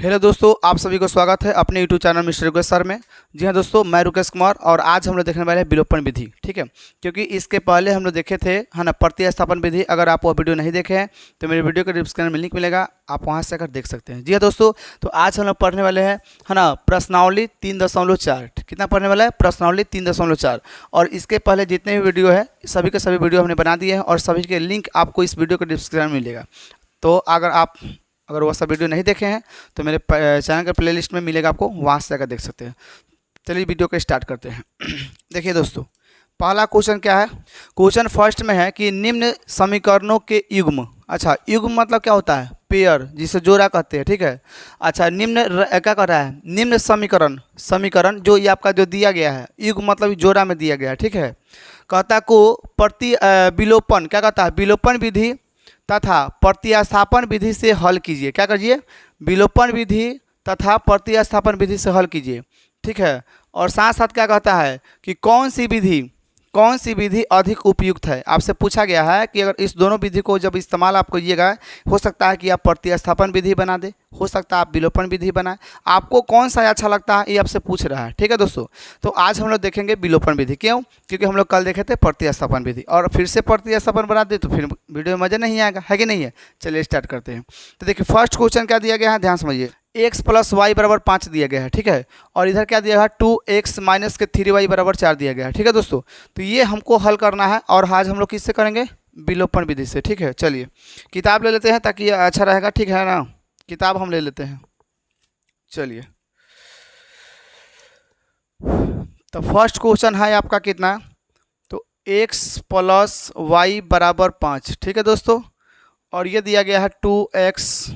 Hello दोस्तों, आप सभी को स्वागत है अपने YouTube channel mister Rukesh sir में। जी हाँ दोस्तों, मैं रुकेश कुमार और आज हम लोग देखने वाले हैं विलोपन विधि। ठीक है, क्योंकि इसके पहले हम लोग देखे थे है ना प्रतिस्थापन विधि। अगर आप वो वीडियो नहीं देखे हैं तो मेरे वीडियो के डिस्क्रिप्शन में लिंक मिलेगा, आप वहाँ से आकर देख सकते हैं। जी हाँ दोस्तों, तो आज हम लोग पढ़ने वाले हैं है ना प्रश्नावली 3.4। कितना पढ़ने वाला है? प्रश्नावली 3.4। और इसके पहले जितने भी वीडियो है सभी के सभी वीडियो हमने बना दिए हैं और सभी के लिंक आपको इस वीडियो के डिस्क्रिप्शन में मिलेगा। तो अगर वो सब वीडियो नहीं देखे हैं तो मेरे चैनल के प्लेलिस्ट में मिलेगा, आपको वहाँ से जाकर देख सकते हैं। चलिए वीडियो को स्टार्ट करते हैं। देखिए दोस्तों, पहला क्वेश्चन क्या है? क्वेश्चन फर्स्ट में है कि निम्न समीकरणों के युग्म। अच्छा, युग्म मतलब क्या होता है? पेयर, जिसे जोड़ा कहते हैं। ठीक है, अच्छा निम्न क्या कर रहा है? निम्न समीकरण जो ये आपका जो दिया गया है, युग्म मतलब जोड़ा में दिया गया है। ठीक है, कहता को विलोपन क्या कहता है? विलोपन विधि तथा प्रतिस्थापन विधि से हल कीजिए। क्या करिए? विलोपन विधि तथा प्रतिस्थापन विधि से हल कीजिए। ठीक है, और साथ साथ क्या कहता है कि कौन सी विधि अधिक उपयुक्त है। आपसे पूछा गया है कि अगर इस दोनों विधि को जब इस्तेमाल आप करिएगा, हो सकता है कि आप प्रतिस्थापन विधि बना दे, हो सकता है आप विलोपन विधि बनाए, आपको कौन सा अच्छा लगता है ये आपसे पूछ रहा है। ठीक है दोस्तों, तो आज हम लोग देखेंगे विलोपन विधि। क्यों? क्योंकि हम लोग कल देखे थे प्रतिस्थापन विधि, और फिर से प्रतिस्थापन बना दे तो फिर वीडियो में मज़ा नहीं आएगा, है कि नहीं है? चलिए स्टार्ट करते हैं। तो देखिए फर्स्ट क्वेश्चन क्या दिया गया है, ध्यान समझिए। x + y = 5 दिया गया है। ठीक है, और इधर क्या दिया है? 2x - के 3y = 4 दिया गया है। ठीक है दोस्तों, तो ये हमको हल करना है और आज हम लोग किससे करेंगे? विलोपन विधि से। ठीक है, चलिए किताब ले लेते हैं ताकि ये अच्छा रहेगा। ठीक है ना, किताब हम ले लेते हैं। चलिए, तो फर्स्ट क्वेश्चन है आपका कितना? तो x + y = 5। ठीक है दोस्तों, और ये दिया गया है 2x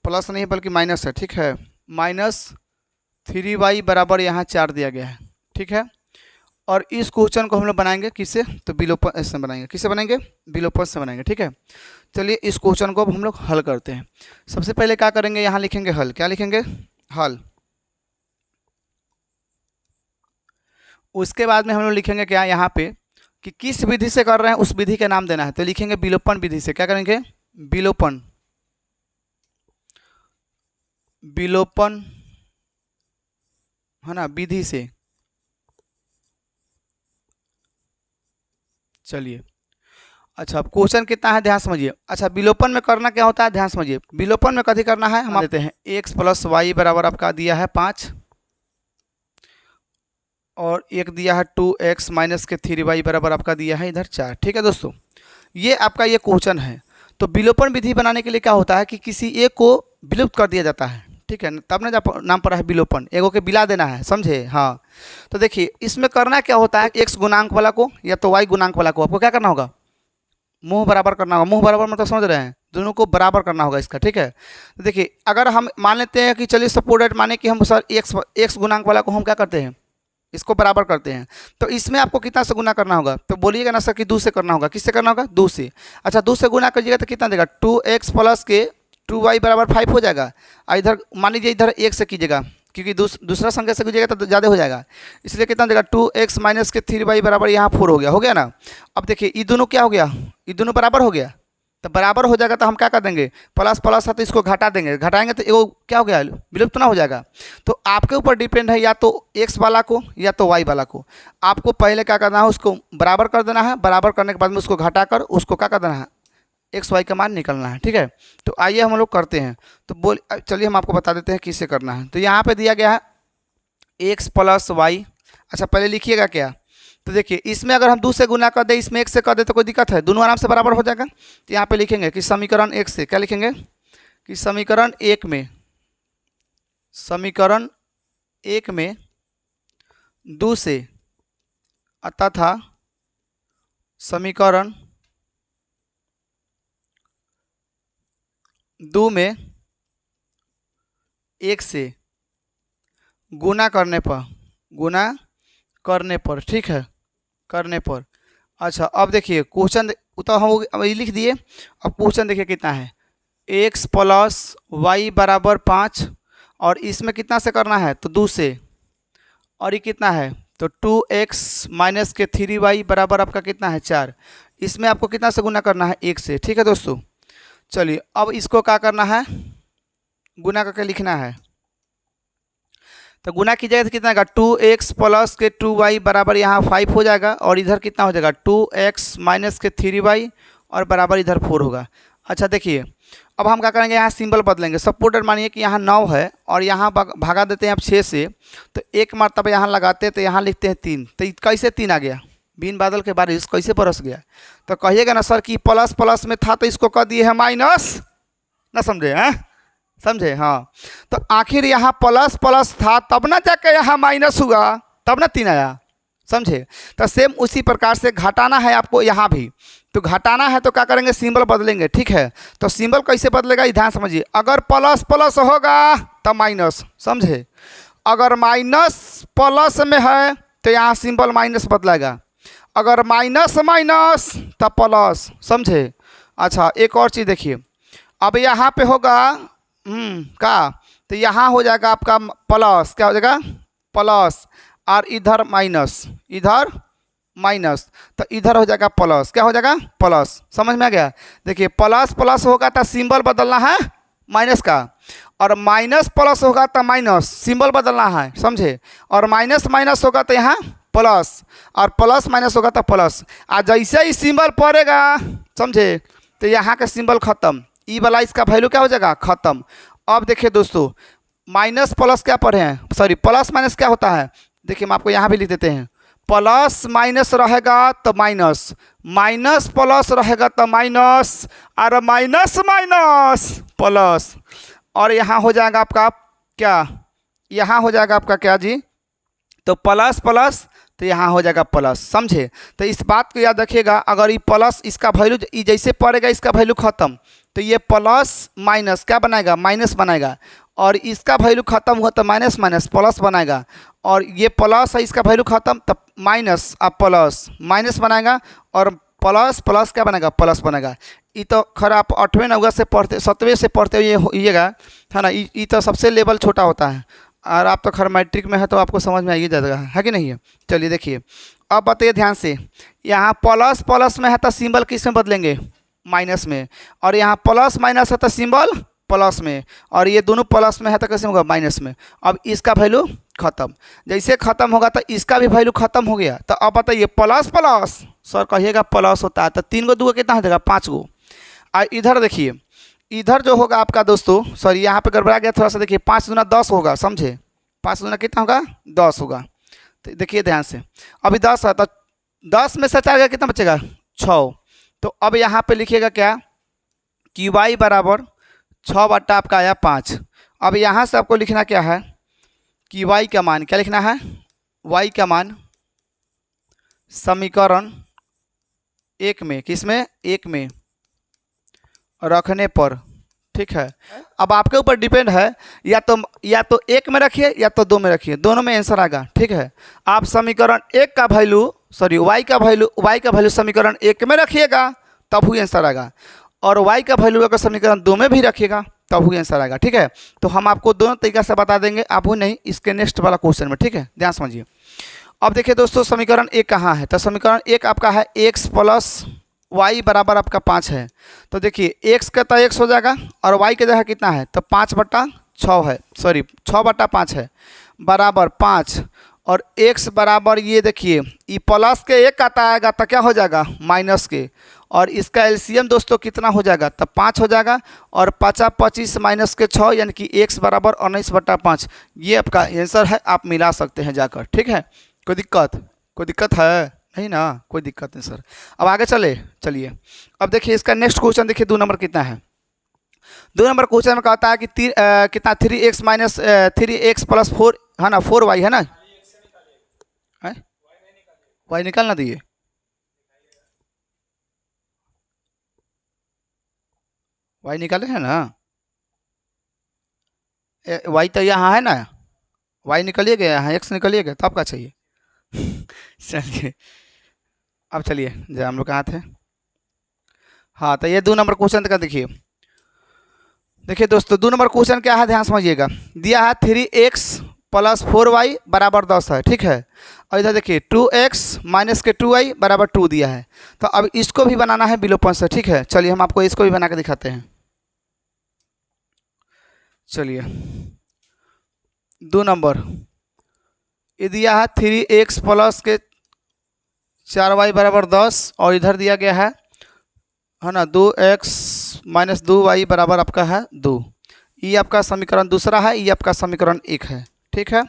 प्लस नहीं बल्कि माइनस है। ठीक है, -3y = यहाँ 4 दिया गया है। ठीक है, और इस क्वेश्चन को हम लोग बनाएंगे किससे? तो विलोपन से बनाएंगे। किससे बनाएंगे? विलोपन से बनाएंगे। ठीक है, चलिए इस क्वेश्चन को अब हम लोग हल करते हैं। सबसे पहले क्या करेंगे? यहाँ लिखेंगे हल। क्या लिखेंगे? हल। उसके बाद में हम लोग लिखेंगे क्या यहाँ पे कि किस विधि से कर रहे हैं उस विधि का नाम देना है। तो लिखेंगे विलोपन विधि से। क्या करेंगे? विलोपन है ना विधि से। चलिए, अच्छा अब क्वेश्चन कितना है ध्यान समझिए। अच्छा, विलोपन में करना क्या होता है ध्यान समझिए। विलोपन में कथी करना है हम देते हैं। x + y = आपका दिया है 5 और एक दिया है 2x - के 3y = आपका दिया है इधर 4। ठीक है दोस्तों, ये आपका ये क्वेश्चन है। तो विलोपन विधि बनाने के लिए क्या होता है कि किसी एक को विलुप्त कर दिया जाता है। ठीक है, तब ना जब नाम पड़ा है विलोपन, एगो के बिला देना है, समझे? हाँ, तो देखिए इसमें करना क्या होता है, x गुणांक वाला को या तो y गुणांक वाला को आपको क्या करना होगा? मुंह बराबर करना होगा। मुंह बराबर मतलब समझ रहे हैं, दोनों को बराबर करना होगा इसका। ठीक है, तो देखिए अगर हम मान लेते हैं कि चलिए सपोर्टेड माने कि हम सर x गुणांक वाला को हम क्या करते हैं, इसको बराबर करते हैं, तो इसमें आपको कितना से गुना करना होगा? तो बोलिएगा ना सर कि 2 से करना होगा। किससे करना होगा? 2 से। अच्छा, 2 से गुना करिएगा तो कितना देगा? 2x + के 2y = 5 हो जाएगा। और इधर मान लीजिए इधर 1 से कीजिएगा, क्योंकि दूसरा संख्या से कीजिएगा तो ज़्यादा हो जाएगा, इसलिए कितना देगा? 2x - के 3y = यहाँ 4 हो गया। हो गया ना? अब देखिए ये दोनों क्या हो गया? ये दोनों बराबर हो गया। तो बराबर हो जाएगा तो हम क्या कर देंगे? प्लस प्लस है तो इसको घटा देंगे। घटाएंगे तो एगो क्या हो गया? विलुप्त ना हो जाएगा। तो आपके ऊपर डिपेंड है, या तो x वाला को या तो y वाला को। आपको पहले क्या करना है? उसको बराबर कर देना है। बराबर करने के बाद में उसको घटा कर उसको क्या कर देना है? x y का मान निकलना है। ठीक है, तो आइए हम लोग करते हैं। तो चलिए हम आपको बता देते हैं किससे करना है। तो यहाँ पे दिया गया है x + y। अच्छा पहले लिखिएगा क्या? तो देखिए इसमें अगर हम 2 से गुना कर दें, इसमें 1 से कर दे तो कोई दिक्कत है? दोनों आराम से बराबर हो जाएगा। तो यहाँ पे लिखेंगे कि समीकरण 1 से क्या लिखेंगे कि समीकरण 1 में 2 से तथा समीकरण 2 में 1 से गुना करने पर ठीक है, करने पर। अच्छा अब देखिए क्वेश्चन तो हम ये लिख दिए। अब क्वेश्चन देखिए कितना है, x + y = 5 और इसमें कितना से करना है? तो 2 से। और ये कितना है? तो 2x - के 3y = आपका कितना है? 4। इसमें आपको कितना से गुना करना है? 1 से। ठीक है दोस्तों, चलिए अब इसको क्या करना है? गुना करके लिखना है। तो गुना कीजिएगा तो कितना आएगा 2x प्लस के 2y बराबर यहाँ 5 हो जाएगा, और इधर कितना हो जाएगा 2x माइनस के 3y और बराबर इधर 4 होगा। अच्छा देखिए, अब हम क्या करेंगे, यहाँ सिंबल बदलेंगे। सपोर्टर मानिए कि यहाँ 9 है और यहाँ भागा देते हैं आप 6 से, तो एक मरतबा यहाँ लगाते हैं तो यहाँ लिखते हैं 3। तो कैसे 3 आ गया, बिन बादल के बारिश कैसे बरस गया। तो कहिएगा ना सर कि प्लस प्लस में था तो इसको कर दिए हैं माइनस, ना समझे हैं, समझे। हाँ, तो आखिर यहाँ प्लस प्लस था तब ना जाके यहाँ माइनस हुआ, तब ना 3 आया, समझे। तो सेम उसी प्रकार से घटाना है आपको यहाँ भी, तो घटाना है तो क्या करेंगे, सिंबल बदलेंगे, ठीक है। तो सिंबल कैसे बदलेगा, ध्यान समझिए। अगर प्लस प्लस होगा तो माइनस, समझे। अगर माइनस प्लस में है तो यहाँ सिंबल माइनस बदलेगा, अगर माइनस माइनस तो प्लस, समझे। अच्छा एक और चीज़ देखिए, अब यहाँ पे होगा का, तो यहाँ हो जाएगा आपका प्लस, क्या हो जाएगा प्लस, और इधर माइनस, इधर माइनस, तो इधर हो जाएगा प्लस, क्या हो जाएगा प्लस। समझ में आ गया। देखिए प्लस प्लस होगा तो सिंबल बदलना है माइनस का, और माइनस प्लस होगा तो माइनस सिंबल बदलना है, समझे। और माइनस माइनस होगा तो यहाँ प्लस, और प्लस माइनस होगा तो प्लस। और जैसे ही सिंबल पड़ेगा, समझे, तो यहाँ का सिंबल खत्म, ई वाला इसका वैल्यू क्या हो जाएगा खत्म। अब देखिए दोस्तों, माइनस प्लस क्या पढ़े हैं, सॉरी प्लस माइनस क्या होता है, देखिए हम आपको यहाँ भी लिख देते हैं। प्लस माइनस रहेगा तो माइनस, माइनस प्लस रहेगा तो माइनस, और माइनस माइनस प्लस, और यहाँ हो जाएगा आपका क्या, यहाँ हो जाएगा आपका क्या जी, तो प्लस प्लस, तो यहाँ हो जाएगा प्लस, समझे। तो इस बात को याद रखिएगा, अगर ये प्लस इसका वैल्यू जैसे पड़ेगा इसका वैल्यू खत्म, तो ये प्लस माइनस क्या बनाएगा माइनस बनाएगा, और इसका वैल्यू खत्म हुआ तो माइनस माइनस प्लस बनाएगा, और ये प्लस है इसका वैल्यू खत्म तब माइनस, अब प्लस माइनस बनाएगा, और प्लस प्लस क्या बनेगा प्लस बनेगा। ये तो खैर आप 8वें 9वें से पढ़ते 7वें से पढ़ते हुए होइएगा, है ना। ये तो सबसे लेवल छोटा होता है, और आप तो खैर मैट्रिक में है तो आपको समझ में आइए जाएगा, है कि नहीं है। चलिए देखिए, अब बताइए ध्यान से, यहाँ प्लस प्लस में है तो सिंबल किस में बदलेंगे माइनस में, और यहाँ प्लस माइनस है तो सिंबल प्लस में, और ये दोनों प्लस में है तो कैसे होगा माइनस में। अब इसका वैल्यू खत्म, जैसे खत्म होगा तो इसका भी वैल्यू खत्म हो गया। तो अब बताइए प्लस प्लस, सर कहिएगा प्लस होता है, तो 3 को 2 कितना हो जाएगा 5 गो। और इधर देखिए, इधर जो होगा आपका दोस्तों, सॉरी यहाँ पे गड़बड़ा गया थोड़ा सा, देखिए 5 दूना 10 होगा, समझे। 5 दूना कितना होगा 10 होगा। तो देखिए ध्यान से, अभी 10 है तो 10 में से 4 गया कितना बचेगा 6। तो अब यहाँ पे लिखिएगा क्या कि y बराबर 6 बट्टा आपका आया 5। अब यहाँ से आपको लिखना क्या है कि y का मान क्या लिखना है, y का मान समीकरण 1 में, किसमें 1 में रखने पर, ठीक है। अब आपके ऊपर डिपेंड है, या तो 1 में रखिए या तो 2 में रखिए, दोनों में आंसर आएगा, ठीक है। आप समीकरण 1 का वैल्यू, सॉरी y का वैल्यू समीकरण 1 में रखिएगा तब ही आंसर आएगा, और y का वैल्यू अगर समीकरण 2 में भी रखिएगा तब ही आंसर आएगा, ठीक है। तो हम आपको दोनों तरीका से बता देंगे, आप नहीं इसके नेक्स्ट वाला क्वेश्चन में, ठीक है, ध्यान समझिए। अब देखिए दोस्तों, समीकरण 1 कहाँ है, तो समीकरण 1 आपका है x प्लस y बराबर आपका 5 है। तो देखिए x का तो x हो जाएगा, और y की जगह कितना है तो 5 बट्टा 6 है, सॉरी 6 बट्टा 5 है, बराबर 5, और x बराबर ये देखिए ये प्लस के 1 आता आएगा तो क्या हो जाएगा माइनस के, और इसका एलसीएम दोस्तों कितना हो जाएगा तब 5 हो जाएगा, और 5 25 माइनस के 6 यानी कि x बराबर 19 बट्टा 5। ये आपका आंसर है, आप मिला सकते हैं जाकर, ठीक है। कोई दिक्कत है नहीं ना, कोई दिक्कत नहीं सर। अब आगे चलिए। अब देखिए इसका नेक्स्ट क्वेश्चन देखिए 2 नंबर कितना है। 2 नंबर क्वेश्चन में कहता है कि कितना 3x माइनस 3x प्लस 4 है ना, 4y है ना, y निकालना दिए, y निकाले हैं ना, y तो यहाँ है ना, y निकलिए गया, यहाँ x निकलिए गया, तो आपका चाहिए चलिए अब चलिए जरा हम लोग कहाँ थे। हाँ, तो ये 2 नंबर क्वेश्चन का देखिए दोस्तों, 2 नंबर क्वेश्चन क्या है ध्यान समझिएगा। दिया है 3x प्लस 4y बराबर 10 है, ठीक है। और इधर देखिए 2x माइनस के 2y बराबर 2 दिया है। तो अब इसको भी बनाना है विलोपन से, ठीक है। चलिए हम आपको इसको भी बना के दिखाते हैं। चलिए 2 नंबर ये दिया है 3x प्लस के 4y बराबर 10 और इधर दिया गया है ना 2x माइनस 2y बराबर आपका है 2। ये आपका समीकरण दूसरा है, ये आपका समीकरण 1 है। ठीक है।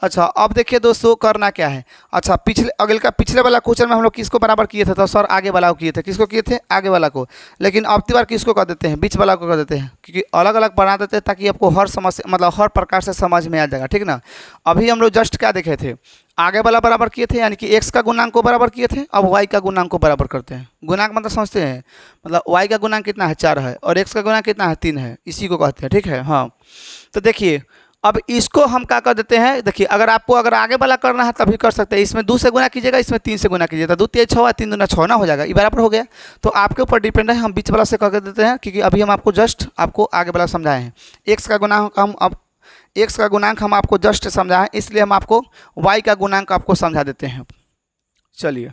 अच्छा अब देखिए दोस्तों करना क्या है। अच्छा पिछले वाला क्वेश्चन में हम लोग किसको बराबर किए थे, तो सर आगे वाला को किए थे। किसको किए थे? आगे वाला को। लेकिन अब की बार किसको कर देते हैं? बीच वाला को कर देते हैं, क्योंकि अलग अलग बना देते हैं ताकि आपको हर समस्या मतलब हर प्रकार से समझ में आ जाएगा। ठीक ना। अभी हम लोग जस्ट क्या देखे थे, आगे वाला बराबर किए थे, यानी कि x का गुणांक को बराबर किए थे। अब y का गुणांक को बराबर करते हैं। गुणांक मतलब समझते हैं, मतलब y का गुणांक कितना है 4 है और x का गुणांक कितना है 3 है, इसी को कहते हैं। ठीक है। हाँ तो देखिए अब इसको हम क्या कर देते हैं, देखिए अगर आगे वाला करना है तभी कर सकते हैं। इसमें 2 से गुना कीजिएगा, इसमें 3 से गुना कीजिएगा, 2 3 6 3 दूना 6 ना हो जाएगा, ये बराबर हो गया। तो आपके ऊपर डिपेंड है, हम बीच वाला से कर देते हैं, क्योंकि अभी हम आपको जस्ट आपको आगे वाला समझाए हैं। x का गुणांक हम आपको जस्ट समझाएं, इसलिए हम आपको y का गुणांक आपको समझा देते हैं। चलिए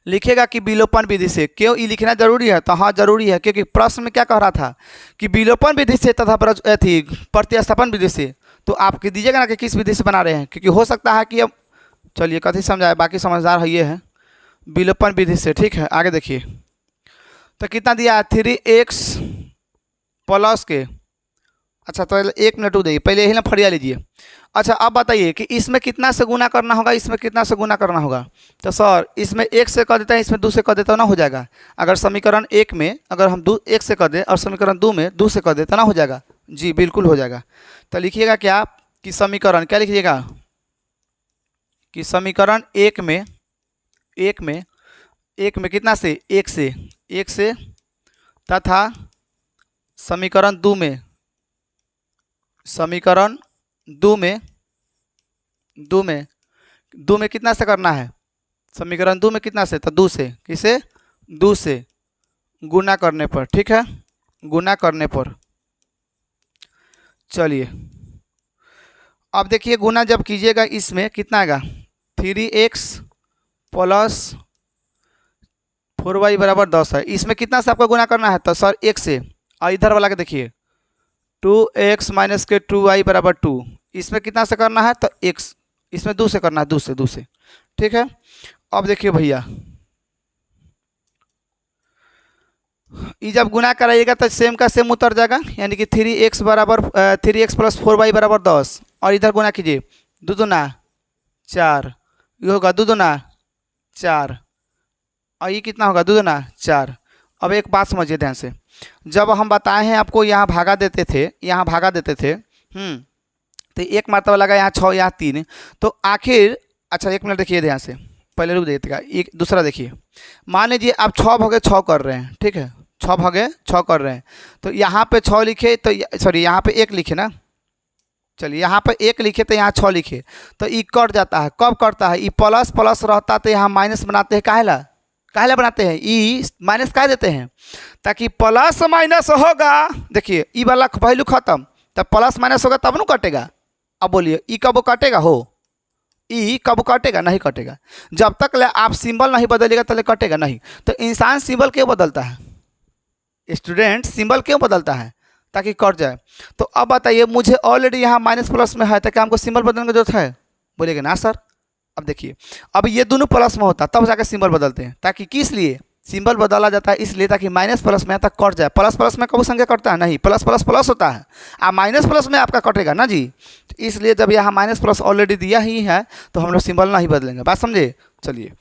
लिखेगा कि विलोपन विधि से। क्यों ये लिखना जरूरी है? तो हाँ जरूरी है, क्योंकि प्रश्न में क्या कह रहा था कि विलोपन विधि से तथा प्रतिस्थापन विधि से। तो आप दीजिएगा ना कि किस विधि से बना रहे हैं, क्योंकि हो सकता है कि अब चलिए कथी समझाए, बाकी समझदार है ये है विलोपन विधि से। ठीक है आगे देखिए तो कितना दिया 3x प्लस के। अच्छा तो 1 मिनट दीजिए, पहले यही ना फरिया लीजिए। अच्छा अब बताइए कि इसमें कितना से गुना करना होगा, इसमें कितना से गुना करना होगा। तो सर इसमें 1 से कर देता है, इसमें 2 से कर देता ना हो जाएगा। अगर समीकरण 1 में अगर हम 1 से कर दें और समीकरण 2 में 2 से कर देता ना हो जाएगा। जी बिल्कुल हो जाएगा। तो लिखिएगा क्या कि समीकरण क्या लिखिएगा कि समीकरण 1 में कितना से 1 से तथा समीकरण 2 में कितना से करना है, समीकरण 2 में कितना से, तो 2 से। किसे? 2 से गुना करने पर। ठीक है गुना करने पर। चलिए अब देखिए गुना जब कीजिएगा इसमें कितना आएगा 3x प्लस 4y बराबर 10 है। इसमें कितना से आपको गुना करना है, तो सर 1 से। और इधर वाला के देखिए 2x माइनस के 2y बराबर 2। इसमें कितना से करना है, तो x। इसमें 2 से करना है, 2 से। ठीक है। अब देखिए भैया ये जब गुना कराइएगा तो सेम का सेम उतर जाएगा, यानी कि 3x प्लस 4y बराबर 10। और इधर गुना कीजिए 2 दूना 4, ये होगा 2 दूना 4 और ये कितना होगा 2 दूना 4। अब एक बात समझिए ध्यान से, जब हम बताए हैं आपको यहाँ भागा देते थे तो एक मरतबा लगा यहाँ 6 यहाँ 3, तो आखिर अच्छा 1 मिनट देखिए ध्यान से, पहले रुक देखिएगा। एक दूसरा देखिए, मान लीजिए आप 6 भागे 6 कर रहे हैं। ठीक है 6 भागे 6 कर रहे हैं, तो यहाँ पे 6 लिखे, तो सॉरी यहाँ पे 1 लिखे ना। चलिए यहाँ पे 1 लिखे तो यहाँ 6 लिखे, तो ये कट जाता है। कब कटता है? ये प्लस प्लस रहता तो यहाँ माइनस बनाते हैं। काहेला बनाते हैं? ई माइनस कह देते हैं ताकि प्लस माइनस होगा। देखिए ई वाला वैल्यू खत्म, तब प्लस माइनस होगा तब न कटेगा। अब बोलिए ई कब कटेगा? ई कब कटेगा? नहीं कटेगा। जब तक ले आप सिंबल नहीं बदलिएगा तब कटेगा नहीं। तो इंसान सिंबल क्यों बदलता है? स्टूडेंट सिंबल क्यों बदलता है? ताकि कट जाए। तो अब बताइए मुझे ऑलरेडी यहाँ माइनस प्लस में है, तो क्या हमको सिंबल बदलने की जरूरत है? बोलिएगा ना सर। अब देखिए अब ये दोनों प्लस में होता तब जाकर सिंबल बदलते हैं, ताकि किस लिए सिंबल बदला जाता है? इसलिए ताकि माइनस प्लस में तक कट जाए। प्लस प्लस में कब संख्या कटता है? नहीं, प्लस प्लस प्लस होता है, आ माइनस प्लस में आपका कटेगा ना जी। तो इसलिए जब यहाँ माइनस प्लस ऑलरेडी दिया ही है तो हम लोग सिंबल नहीं बदलेंगे। बात समझे? चलिए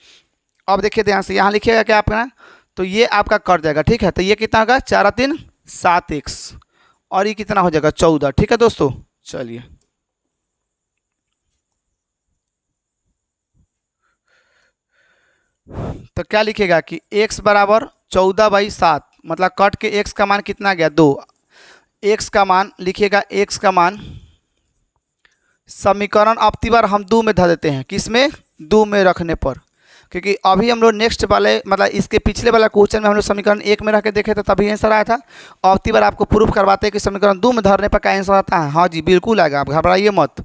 अब देखिए ध्यान से, यहाँ लिखिएगा क्या आपका, तो ये आपका कट जाएगा। ठीक है तो ये कितना होगा 4 3 7x और ये कितना हो जाएगा 14। ठीक है दोस्तों। चलिए तो क्या लिखेगा कि x बराबर 14/7, मतलब कट के x का मान कितना गया 2। x का मान लिखिएगा, x का मान समीकरण अब की बार हम 2 में धर देते हैं। किस में? 2 में रखने पर, क्योंकि अभी हम लोग नेक्स्ट वाले मतलब इसके पिछले वाला क्वेश्चन में हम लोग समीकरण 1 में रख के देखे थे तभी आंसर आया था। अब की बार आपको प्रूफ करवाते हैं कि समीकरण 2 में धरने पर क्या आंसर आता है। हाँ जी बिल्कुल आएगा, आप घबराइए मत।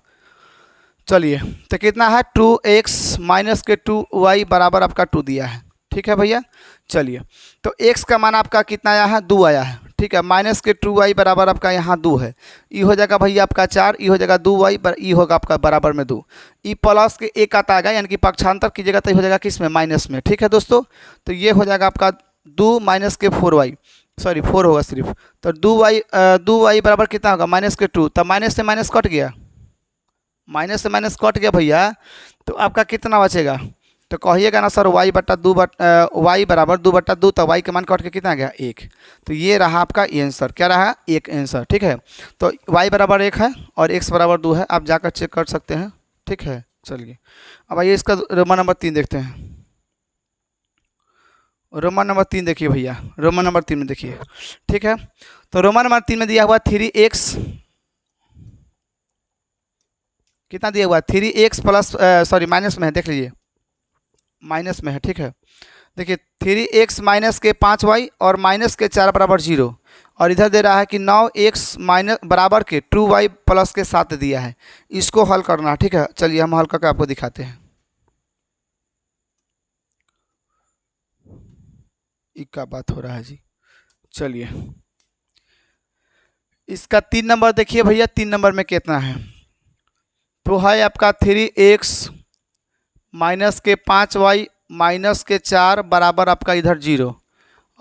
चलिए तो कितना है 2x माइनस के 2y बराबर आपका 2 दिया है। ठीक है भैया। चलिए तो x का मान आपका कितना आया है 2 आया है। ठीक है। माइनस के 2y बराबर आपका यहाँ 2 है, ई हो जाएगा भैया आपका 4, ई हो जाएगा 2y, ई होगा आपका बराबर में 2, ई प्लस के एक आता है यानी कि पक्षांतर कीजिएगा तो हो जाएगा किस में, माइनस में। ठीक है दोस्तों, तो ये हो जाएगा आपका 2 माइनस के 4y, सॉरी 4 होगा सिर्फ, तो 2y बराबर कितना होगा, माइनस के 2, तब माइनस से माइनस कट गया, माइनस से माइनस कट गया भैया, तो आपका कितना बचेगा, तो कहिएगा ना सर y बट्टा 2 y बराबर 2/2, तो y का मान कट के कितना गया 1, तो ये रहा आपका आंसर, क्या रहा, एक आंसर। ठीक है, तो y बराबर 1 है और x बराबर 2 है, आप जाकर चेक कर सकते हैं। ठीक है, चलिए अब आइए इसका रोमन नंबर 3 देखते हैं। रोमन नंबर 3 देखिए भैया, रोमन नंबर 3 में देखिए। ठीक है, तो रोमन नंबर 3 में दिया हुआ 3x, कितना दिया हुआ 3x प्लस, सॉरी माइनस में है, देख लीजिए माइनस में है। ठीक है, देखिए 3x माइनस के 5y और माइनस के 4 बराबर 0, और इधर दे रहा है कि 9x माइनस बराबर के 2y प्लस के 7 दिया है, इसको हल करना है। ठीक है, चलिए हम हल करके आपको दिखाते हैं। क्या बात हो रहा है जी, चलिए इसका 3 नंबर देखिए भैया, 3 नंबर में कितना है, तो है आपका 3x माइनस के 5y माइनस के 4 बराबर आपका इधर 0,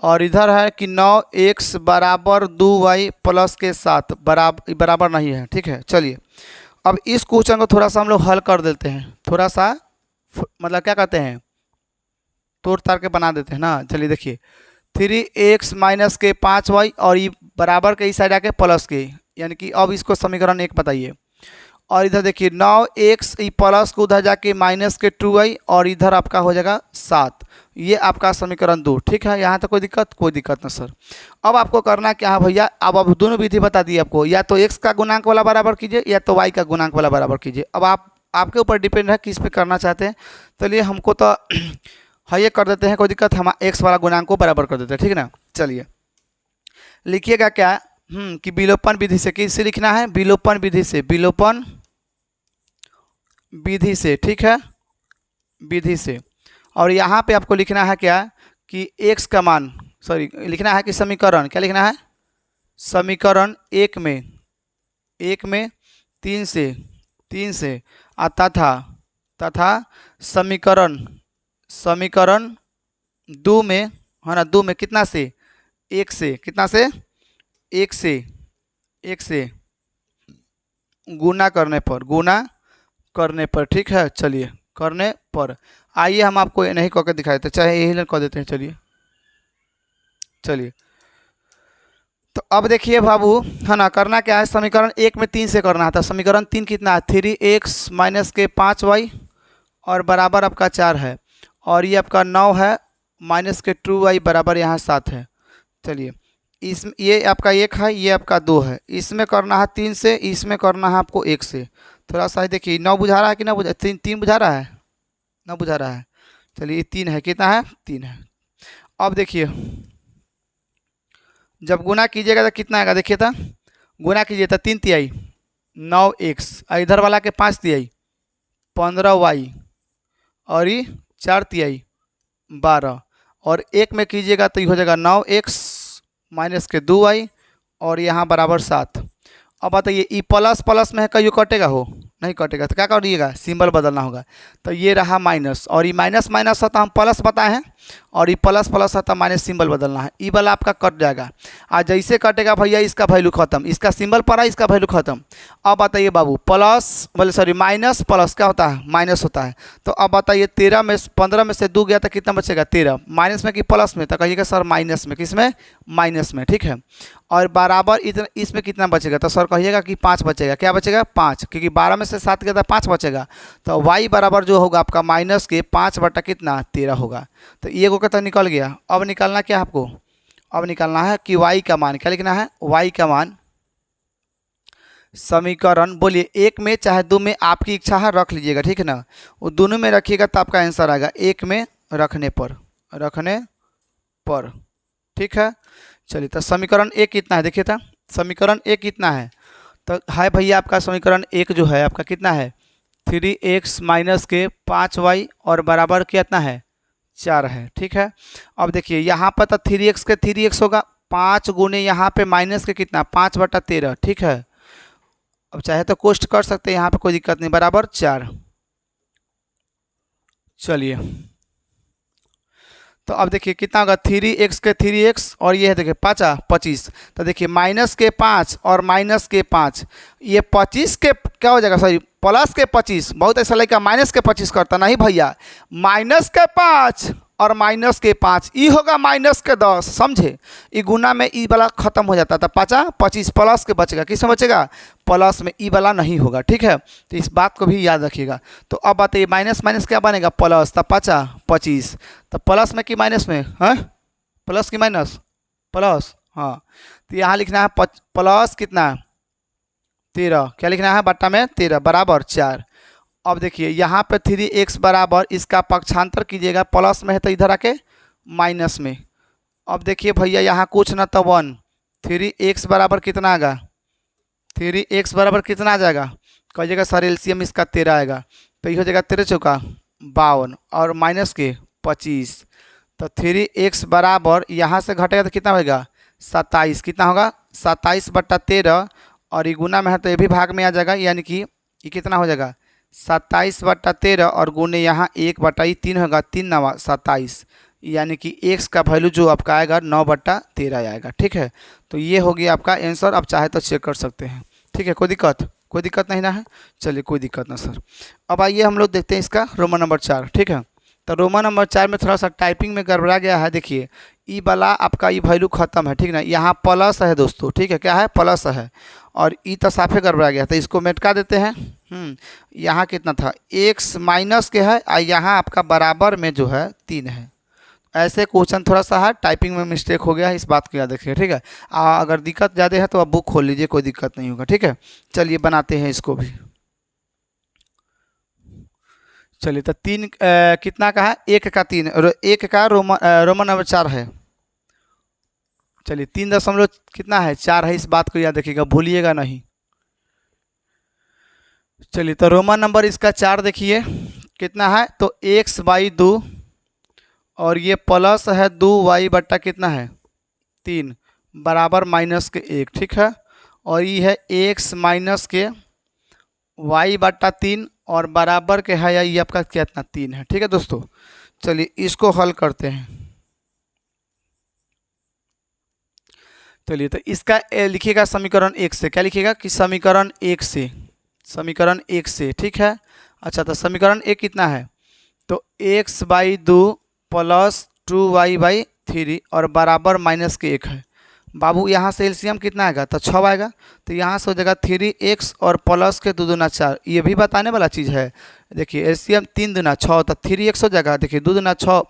और इधर है कि 9x बराबर 2y प्लस के 7 बराबर नहीं है। ठीक है, चलिए अब इस क्वेश्चन को थोड़ा सा हम लोग हल कर देते हैं, थोड़ा सा मतलब क्या कहते हैं, तोड़ ताड़ के बना देते हैं ना। चलिए देखिए 3x माइनस के 5y और ये बराबर के इस साइड आके प्लस के, यानी कि अब इसको समीकरण 1 बताइए, और इधर देखिए 9x प्लस को उधर जाके माइनस के 2y और इधर आपका हो जाएगा 7, ये आपका समीकरण 2। ठीक है, यहाँ तक कोई दिक्कत ना सर। अब आपको करना क्या है भैया, अब दोनों विधि बता दी आपको, या तो x का गुणांक वाला बराबर कीजिए या तो y का गुणांक वाला बराबर कीजिए। अब आपके ऊपर डिपेंड है किस पे करना चाहते हैं। चलिए हमको तो हाँ ये कर देते हैं, कोई दिक्कत, हम x वाला गुणांक को बराबर कर देते हैं। ठीक है ना, चलिए लिखिएगा क्या कि विलोपन विधि से, किससे लिखना है, विलोपन विधि से, विलोपन विधि से। ठीक है, विधि से, और यहाँ पे आपको लिखना है क्या कि x का मान, सॉरी लिखना है कि समीकरण, क्या लिखना है, समीकरण 1 में 3 से तथा समीकरण 2 में है ना, 2 में कितना से, 1 से, कितना से, 1 से गुना करने पर। ठीक है, चलिए करने पर, आइए हम आपको नहीं करके दिखा देते, चाहे यही कर देते हैं। चलिए तो अब देखिए बाबू है ना, करना क्या है, समीकरण 1 में 3 से करना था, समीकरण 3 कितना है, 3x माइनस के 5y और बराबर आपका 4 है, और ये आपका 9 है माइनस के 2y बराबर यहाँ 7 है। चलिए ये आपका 1 है, ये आपका 2 है, इसमें करना है 3 से, इसमें करना है आपको 1 से। थोड़ा सा देखिए 9 बुझा रहा है कि ना बुझा, 3 बुझा रहा है, ना बुझा रहा है। चलिए ये 3 है, कितना है, 3 है। अब देखिए जब गुना कीजिएगा तो कितना आएगा, देखिए था गुना कीजिए तो 3 तिहाई 9x, इधर वाला के 5 तिहाई 15y, और ये 4 तिहाई 12, और 1 में कीजिएगा तो ये हो जाएगा 9x माइनस के 2y और यहाँ बराबर 7। अब बताइए ई प्लस प्लस में है, कहीं कटेगा, हो नहीं कटेगा, तो क्या करिएगा, सिंबल बदलना होगा। तो ये रहा माइनस, और ये माइनस माइनस है तो हम प्लस बताए हैं, और ये प्लस प्लस है तो माइनस सिंबल बदलना है, ई वाला आपका कट जाएगा। आज जैसे कटेगा भैया इसका वैल्यू खत्म, इसका सिंबल पड़ा, इसका वैल्यू खत्म। अब बताइए बाबू प्लस बोले सॉरी माइनस प्लस क्या होता है, माइनस होता है। तो अब बताइए 15 में से 2 गया तो कितना बचेगा, 13, माइनस में कि प्लस में, तो कहिएगा सर माइनस में, किस में, माइनस में। ठीक है, और बराबर इतना, इसमें कितना बचेगा, तो सर कहिएगा कि 5 बचेगा, क्या बचेगा 5, क्योंकि 12 में से 7 गया था 5 बचेगा। तो y बराबर जो होगा आपका माइनस के 5 बटा कितना 13 होगा। तो ये को कहता निकल गया। अब निकालना क्या आपको, अब निकालना है कि y का मान, क्या लिखना है, y का मान समीकरण बोलिए 1 में चाहे 2 में, आपकी इच्छा है रख लीजिएगा। ठीक है ना, वो दोनों में रखिएगा तो आपका आंसर आएगा 1 में रखने पर। ठीक है, चलिए तो समीकरण 1 कितना है, देखिए था समीकरण 1 कितना है, तो है भैया आपका समीकरण 1 जो है आपका कितना है, 3x माइनस के 5y और बराबर कितना है 4 है। ठीक है, अब देखिए यहाँ पर तो 3x के 3x होगा, 5 गुने यहाँ पे माइनस के कितना 5/13, ठीक है। अब चाहे तो कोष्ट कर सकते हैं, यहाँ पे कोई दिक्कत नहीं, बराबर 4। चलिए तो अब देखिए कितना होगा 3x के 3x और ये है देखिए 5 25। तो देखिए माइनस के 5 और माइनस के 5, ये 25 के क्या हो जाएगा, सॉरी प्लस के 25। बहुत ऐसा लड़का माइनस के 25 करता, नहीं भैया, माइनस के 5 और माइनस के 5 ई होगा माइनस के 10, समझे। ई गुना में ई वाला खत्म हो जाता था, 5 25 प्लस के बचेगा, किस में बचेगा, प्लस में, ई वाला नहीं होगा, ठीक है। तो इस बात को भी याद रखिएगा। तो अब बताइए माइनस माइनस क्या बनेगा, प्लस, तो 5 25, तो प्लस में कि माइनस में, हाँ प्लस की माइनस, प्लस, हाँ। तो यहाँ लिखना है प्लस कितना 13, क्या लिखना है बट्टा में 13 बराबर 4। अब देखिए यहाँ पे 3x बराबर, इसका पक्षांतर कीजिएगा, प्लस में है तो इधर आके माइनस में। अब देखिए भैया यहाँ कुछ ना तो 1, 3x बराबर कितना आएगा, 3x बराबर कितना आ जाएगा, कहिएगा सर एलसीएम इसका 13 आएगा, तो ये हो जाएगा 13 चौका 52 और माइनस के 25। तो 3x बराबर यहाँ से घटेगा तो कितना होगा 27, कितना होगा 27/13, और ये गुना में है तो ये भी भाग में आ जाएगा, यानी कि ये कितना हो जाएगा 27/13 और गुने यहाँ 1/3 होगा, 3 9 27, यानी कि x का वैल्यू जो आपका आएगा 9/13 आएगा, ठीक है। तो ये हो गया आपका आंसर। आप चाहे तो चेक कर सकते हैं, ठीक है, कोई दिक्कत नहीं ना है। चलिए कोई दिक्कत ना सर। अब आइए हम लोग देखते हैं इसका रोमन नंबर 4, ठीक है। तो रोमन नंबर 4 में थोड़ा सा टाइपिंग में गड़बड़ा गया है। देखिए ई वाला आपका ई वैल्यू खत्म है, ठीक ना, यहाँ प्लस है दोस्तों, ठीक है, क्या है प्लस है, और ई तो साफे गड़बड़ा गया, तो इसको मेटका देते हैं। यहाँ कितना था x माइनस के है, और यहाँ आपका बराबर में जो है 3 है। ऐसे क्वेश्चन थोड़ा सा है, टाइपिंग में मिस्टेक हो गया है, इस बात को याद रखिए, ठीक है। अगर दिक्कत ज़्यादा है तो आप बुक खोल लीजिए, कोई दिक्कत नहीं होगा, ठीक है। चलिए बनाते हैं इसको भी। चलिए तो 3 कितना का है, 1 का 3, और 1 का रोमन नंबर 4 है। चलिए 3 दशमलव कितना है 4 है, इस बात को याद रखिएगा, भूलिएगा नहीं। चलिए तो रोमन नंबर इसका 4 देखिए कितना है, तो x/2 और ये प्लस है 2y बट्टा कितना है 3 बराबर माइनस के 1, ठीक है। और ये है x माइनस के y/3 और बराबर के है, या ये आपका कितना 3 है, ठीक है दोस्तों। चलिए इसको हल करते हैं। चलिए तो इसका लिखिएगा समीकरण 1 से, क्या लिखिएगा कि समीकरण 1 से, ठीक है। अच्छा तो समीकरण 1 कितना है, तो x/2 प्लस 2y/3 और बराबर माइनस के 1 है। बाबू यहाँ से एलसीएम कितना आएगा, तो 6 आएगा, तो यहाँ से हो जाएगा 3x और प्लस के 2 दूना 4, ये भी बताने वाला चीज़ है। देखिए एलसीएम 3 दूना 6, तो 3x हो जाएगा, देखिए 2 दूना 6,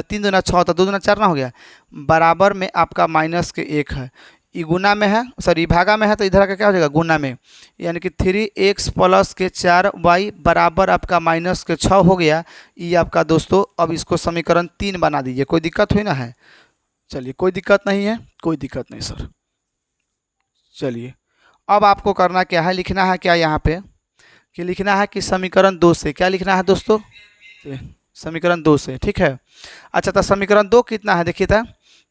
3 दूना 6, तो 2 दूना 4 ना हो गया, बराबर में आपका माइनस के 1 है। ये गुना में है, सॉरी भागा में है, तो इधर का क्या हो जाएगा गुना में, यानी कि 3x प्लस के 4y बराबर आपका माइनस के 6 हो गया। ये आपका दोस्तों, अब इसको समीकरण 3 बना दीजिए, कोई दिक्कत हुई ना है। चलिए कोई दिक्कत नहीं है, कोई दिक्कत नहीं सर। चलिए अब आपको करना क्या है, लिखना है क्या यहाँ पे कि लिखना है कि समीकरण 2 से, क्या लिखना है दोस्तों, समीकरण 2 से, ठीक है। अच्छा तो समीकरण 2 कितना है देखिए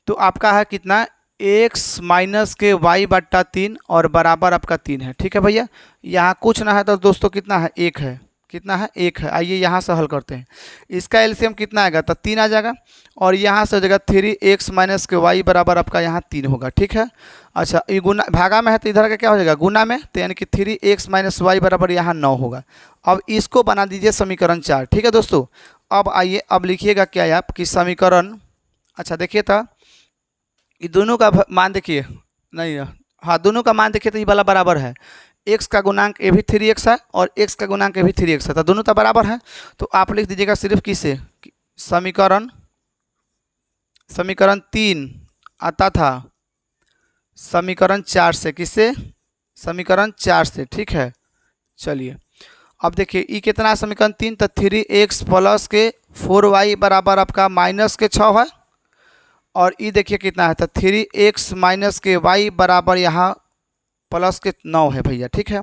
तो आपका है कितना x माइनस के y/3 और बराबर आपका 3 है, ठीक है भैया। यहाँ कुछ ना है तो दोस्तों कितना है 1 है, कितना है 1 है। आइए यहाँ से हल करते हैं, इसका एलसीएम कितना आएगा, तो 3 आ जाएगा, और यहाँ से हो जाएगा 3x माइनस के y बराबर आपका यहाँ 3 होगा, ठीक है। अच्छा ये गुना भागा में है, तो इधर का क्या हो जाएगा गुना में, तो यानी कि 3x माइनस y बराबर यहाँ 9 होगा। अब इसको बना दीजिए समीकरण 4, ठीक है दोस्तों। अब आइए अब लिखिएगा क्या है आप कि समीकरण, अच्छा देखिए था ये दोनों का मान देखिए, नहीं हाँ दोनों का मान देखिए तो ये वाला बराबर है, x का गुणांक ये भी 3x है और x का गुणांक ये भी 3x है, तो दोनों तो बराबर है। तो आप लिख दीजिएगा सिर्फ किससे, समीकरण 3 आता था समीकरण 4 से, किससे, समीकरण 4 से, ठीक है। चलिए अब देखिए ये कितना है समीकरण 3, तो 3x प्लस के 4y बराबर आपका माइनस के 6 है, और ये देखिए कितना है, तो 3x माइनस के y बराबर यहाँ प्लस के 9 है भैया, ठीक है।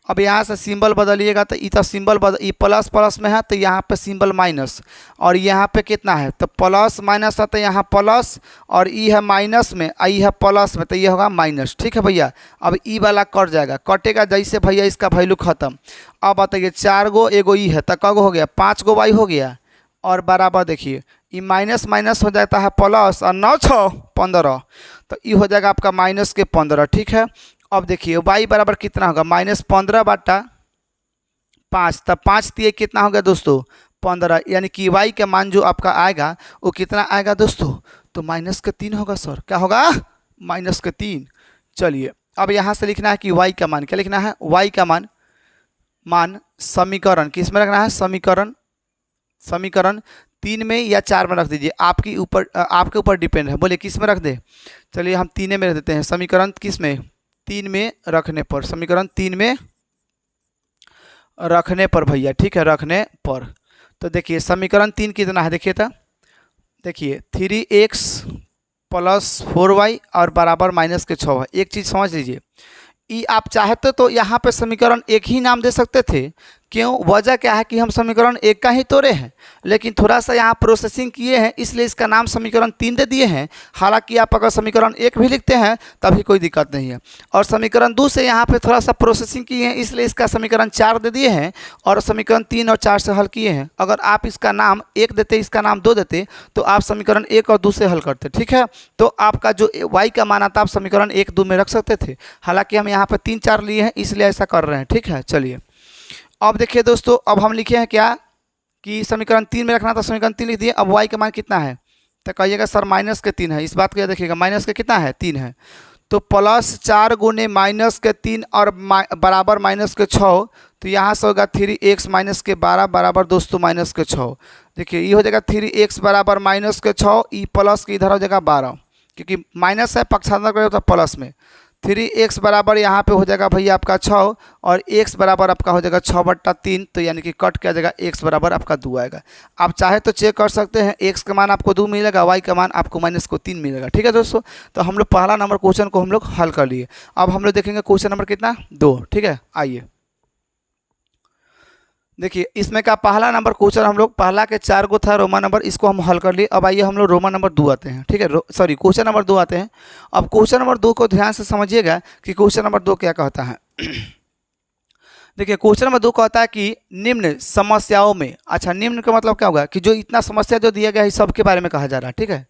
अब यहाँ से सिंबल बदलिएगा तो ई तो सिंबल ई प्लस प्लस में है तो यहाँ पे सिंबल माइनस, और यहाँ पे कितना है तो प्लस माइनस है तो यहाँ प्लस, और ई है माइनस में ई है प्लस में तो ये होगा माइनस। ठीक है भैया, अब ई वाला कट जाएगा, कटेगा जैसे भैया इसका वैल्यू खत्म। अब बताइए 4 गो एगो ई है तो कगो हो गया 5 गो वाई हो गया, और बराबर देखिए ये माइनस माइनस हो जाता है प्लस, और 9 6 15 तो ये हो जाएगा आपका माइनस के 15। ठीक है, अब देखिए y बराबर कितना होगा -15/5, तब 5 दिए कितना हो गया दोस्तों 15, यानी कि y का मान जो आपका आएगा वो कितना आएगा दोस्तों तो -3 होगा। सर क्या होगा -3। चलिए अब यहाँ से लिखना है कि y का मान क्या लिखना है, y का मान समीकरण किस में रखना है, समीकरण 3 में या 4 में रख दीजिए, आपके ऊपर डिपेंड है, बोले किस में रख दे। चलिए हम 3 में रख देते हैं, समीकरण किस में 3 में रखने पर, समीकरण 3 में रखने पर भैया। ठीक है, रखने पर तो देखिए समीकरण 3 कितना है देखिए, तो देखिए 3x + 4y और बराबर -6 है। एक चीज़ समझ लीजिए, ये आप चाहते तो यहाँ पे समीकरण 1 ही नाम दे सकते थे, क्यों, वजह क्या है कि हम समीकरण 1 का ही तोड़े हैं, लेकिन थोड़ा सा यहाँ प्रोसेसिंग किए हैं इसलिए इसका नाम समीकरण 3 दे दिए हैं। हालांकि आप अगर समीकरण 1 भी लिखते हैं तभी कोई दिक्कत नहीं है, और समीकरण 2 से यहाँ पे थोड़ा सा प्रोसेसिंग किए हैं इसलिए इसका समीकरण 4 दे दिए हैं, और समीकरण 3 और 4 से हल किए हैं। अगर आप इसका नाम 1 देते, इसका नाम 2 देते तो आप समीकरण 1 और 2 से हल करते। ठीक है, तो आपका जो y का मान आता आप समीकरण 1 2 में रख सकते थे, हालांकि हम यहाँ पर 3 4 लिए हैं इसलिए ऐसा कर रहे हैं। ठीक है, चलिए अब देखिए दोस्तों, अब हम लिखे हैं क्या कि समीकरण 3 में रखना था, समीकरण 3 लिख दिए। अब y का मान कितना है तो कहिएगा सर -3 है, इस बात को देखिएगा माइनस के कितना है 3 है, तो +4 गुने -3 और बराबर -6, तो यहाँ से होगा 3x -12 बराबर दोस्तों -6। देखिए ये हो जाएगा 3x बराबर -6, ई प्लस के इधर हो जाएगा 12, क्योंकि माइनस है पक्षांतर करें तो प्लस में 3x बराबर यहाँ पे हो जाएगा भैया आपका 6, और x बराबर आपका हो जाएगा 6/3, तो यानी कि कट किया जाएगा x बराबर आपका 2 आएगा। आप चाहे तो चेक कर सकते हैं, x का मान आपको 2 मिलेगा, y का मान आपको -3 मिलेगा। ठीक है दोस्तों, तो हम लोग पहला नंबर क्वेश्चन को हम लोग हल कर लिए। अब हम लोग देखेंगे क्वेश्चन नंबर कितना 2। ठीक है, आइए देखिए इसमें का पहला नंबर क्वेश्चन हम लोग, पहला के 4 गो था रोमन नंबर, इसको हम हल कर लिए। अब आइए हम लोग रोमन नंबर 2 आते हैं। ठीक है, सॉरी क्वेश्चन नंबर 2 आते हैं। अब क्वेश्चन नंबर 2 को ध्यान से समझिएगा कि क्वेश्चन नंबर 2 क्या कहता है। देखिए क्वेश्चन नंबर 2 कहता है कि निम्न समस्याओं में, अच्छा निम्न का मतलब क्या होगा कि जो इतना समस्या जो दिया गया है सबके बारे में कहा जा रहा है। ठीक है,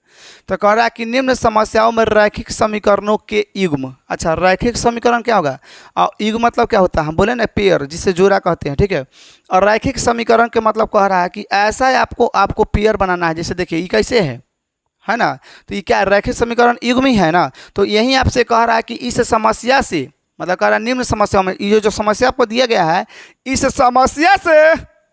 तो कह रहा है कि निम्न समस्याओं में रैखिक समीकरणों के युग्म, अच्छा रैखिक समीकरण क्या होगा, और युग्म मतलब क्या होता है, हम बोले ना पेयर, जिसे जोड़ा कहते हैं। ठीक है, और रैखिक समीकरण के मतलब कह रहा है कि ऐसा है आपको पेयर बनाना है। जैसे देखिए ये कैसे है ना, तो ये क्या रैखिक समीकरण युग्म ही है ना, तो यही आपसे कह रहा है कि इस समस्या से, मतलब कह रहा है निम्न समस्या में, ये जो समस्या आपको दिया गया है इस समस्या से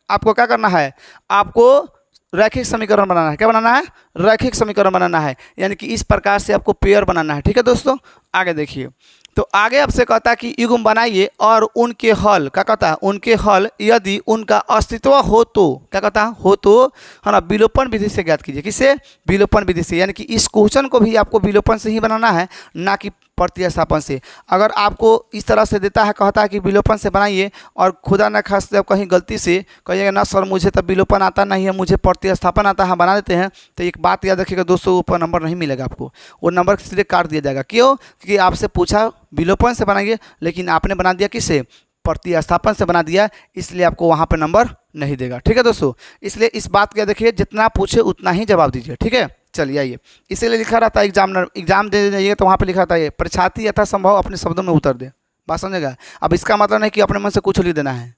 आपको क्या करना है, आपको रैखिक समीकरण बनाना है। क्या बनाना है, रैखिक समीकरण बनाना है, यानी कि इस प्रकार से आपको पेयर बनाना है। ठीक है दोस्तों, आगे देखिए, तो आगे आपसे कहता है कि युग्म बनाइए और उनके हल, क्या कहता है, उनके हल यदि उनका अस्तित्व हो तो, क्या कहता है, हो तो, है ना, विलोपन विधि से ज्ञात कीजिए। किससे, विलोपन विधि से, यानी कि इस क्वेश्चन को भी आपको विलोपन से ही बनाना है, ना कि प्रतिस्थापन से। अगर आपको इस तरह से देता है, कहता है कि विलोपन से बनाइए, और खुदा न खास्ते आप कहीं गलती से कहिएगा ना सर मुझे तो विलोपन आता नहीं है, मुझे प्रतिस्थापन आता है, बना देते हैं, तो एक बात याद रखिएगा दोस्तों, ऊपर नंबर नहीं मिलेगा आपको, वो नंबर सीधे काट दिया जाएगा। क्यों, क्योंकि आपसे पूछा विलोपन से बनाइए, लेकिन आपने बना दिया किससे, प्रतिस्थापन से बना दिया, इसलिए आपको वहाँ पर नंबर नहीं देगा। ठीक है दोस्तों, इसलिए इस बात का देखिए जितना पूछे उतना ही जवाब दीजिए। ठीक है, चलिए आइए, इसीलिए लिखा रहता है एग्जाम दे जाइए तो वहाँ पे लिखा रहता है परीक्षार्थी यथासंभव अपने शब्दों में उतर दे, बात समझेगा। अब इसका मतलब नहीं कि अपने मन से कुछ लिख देना है,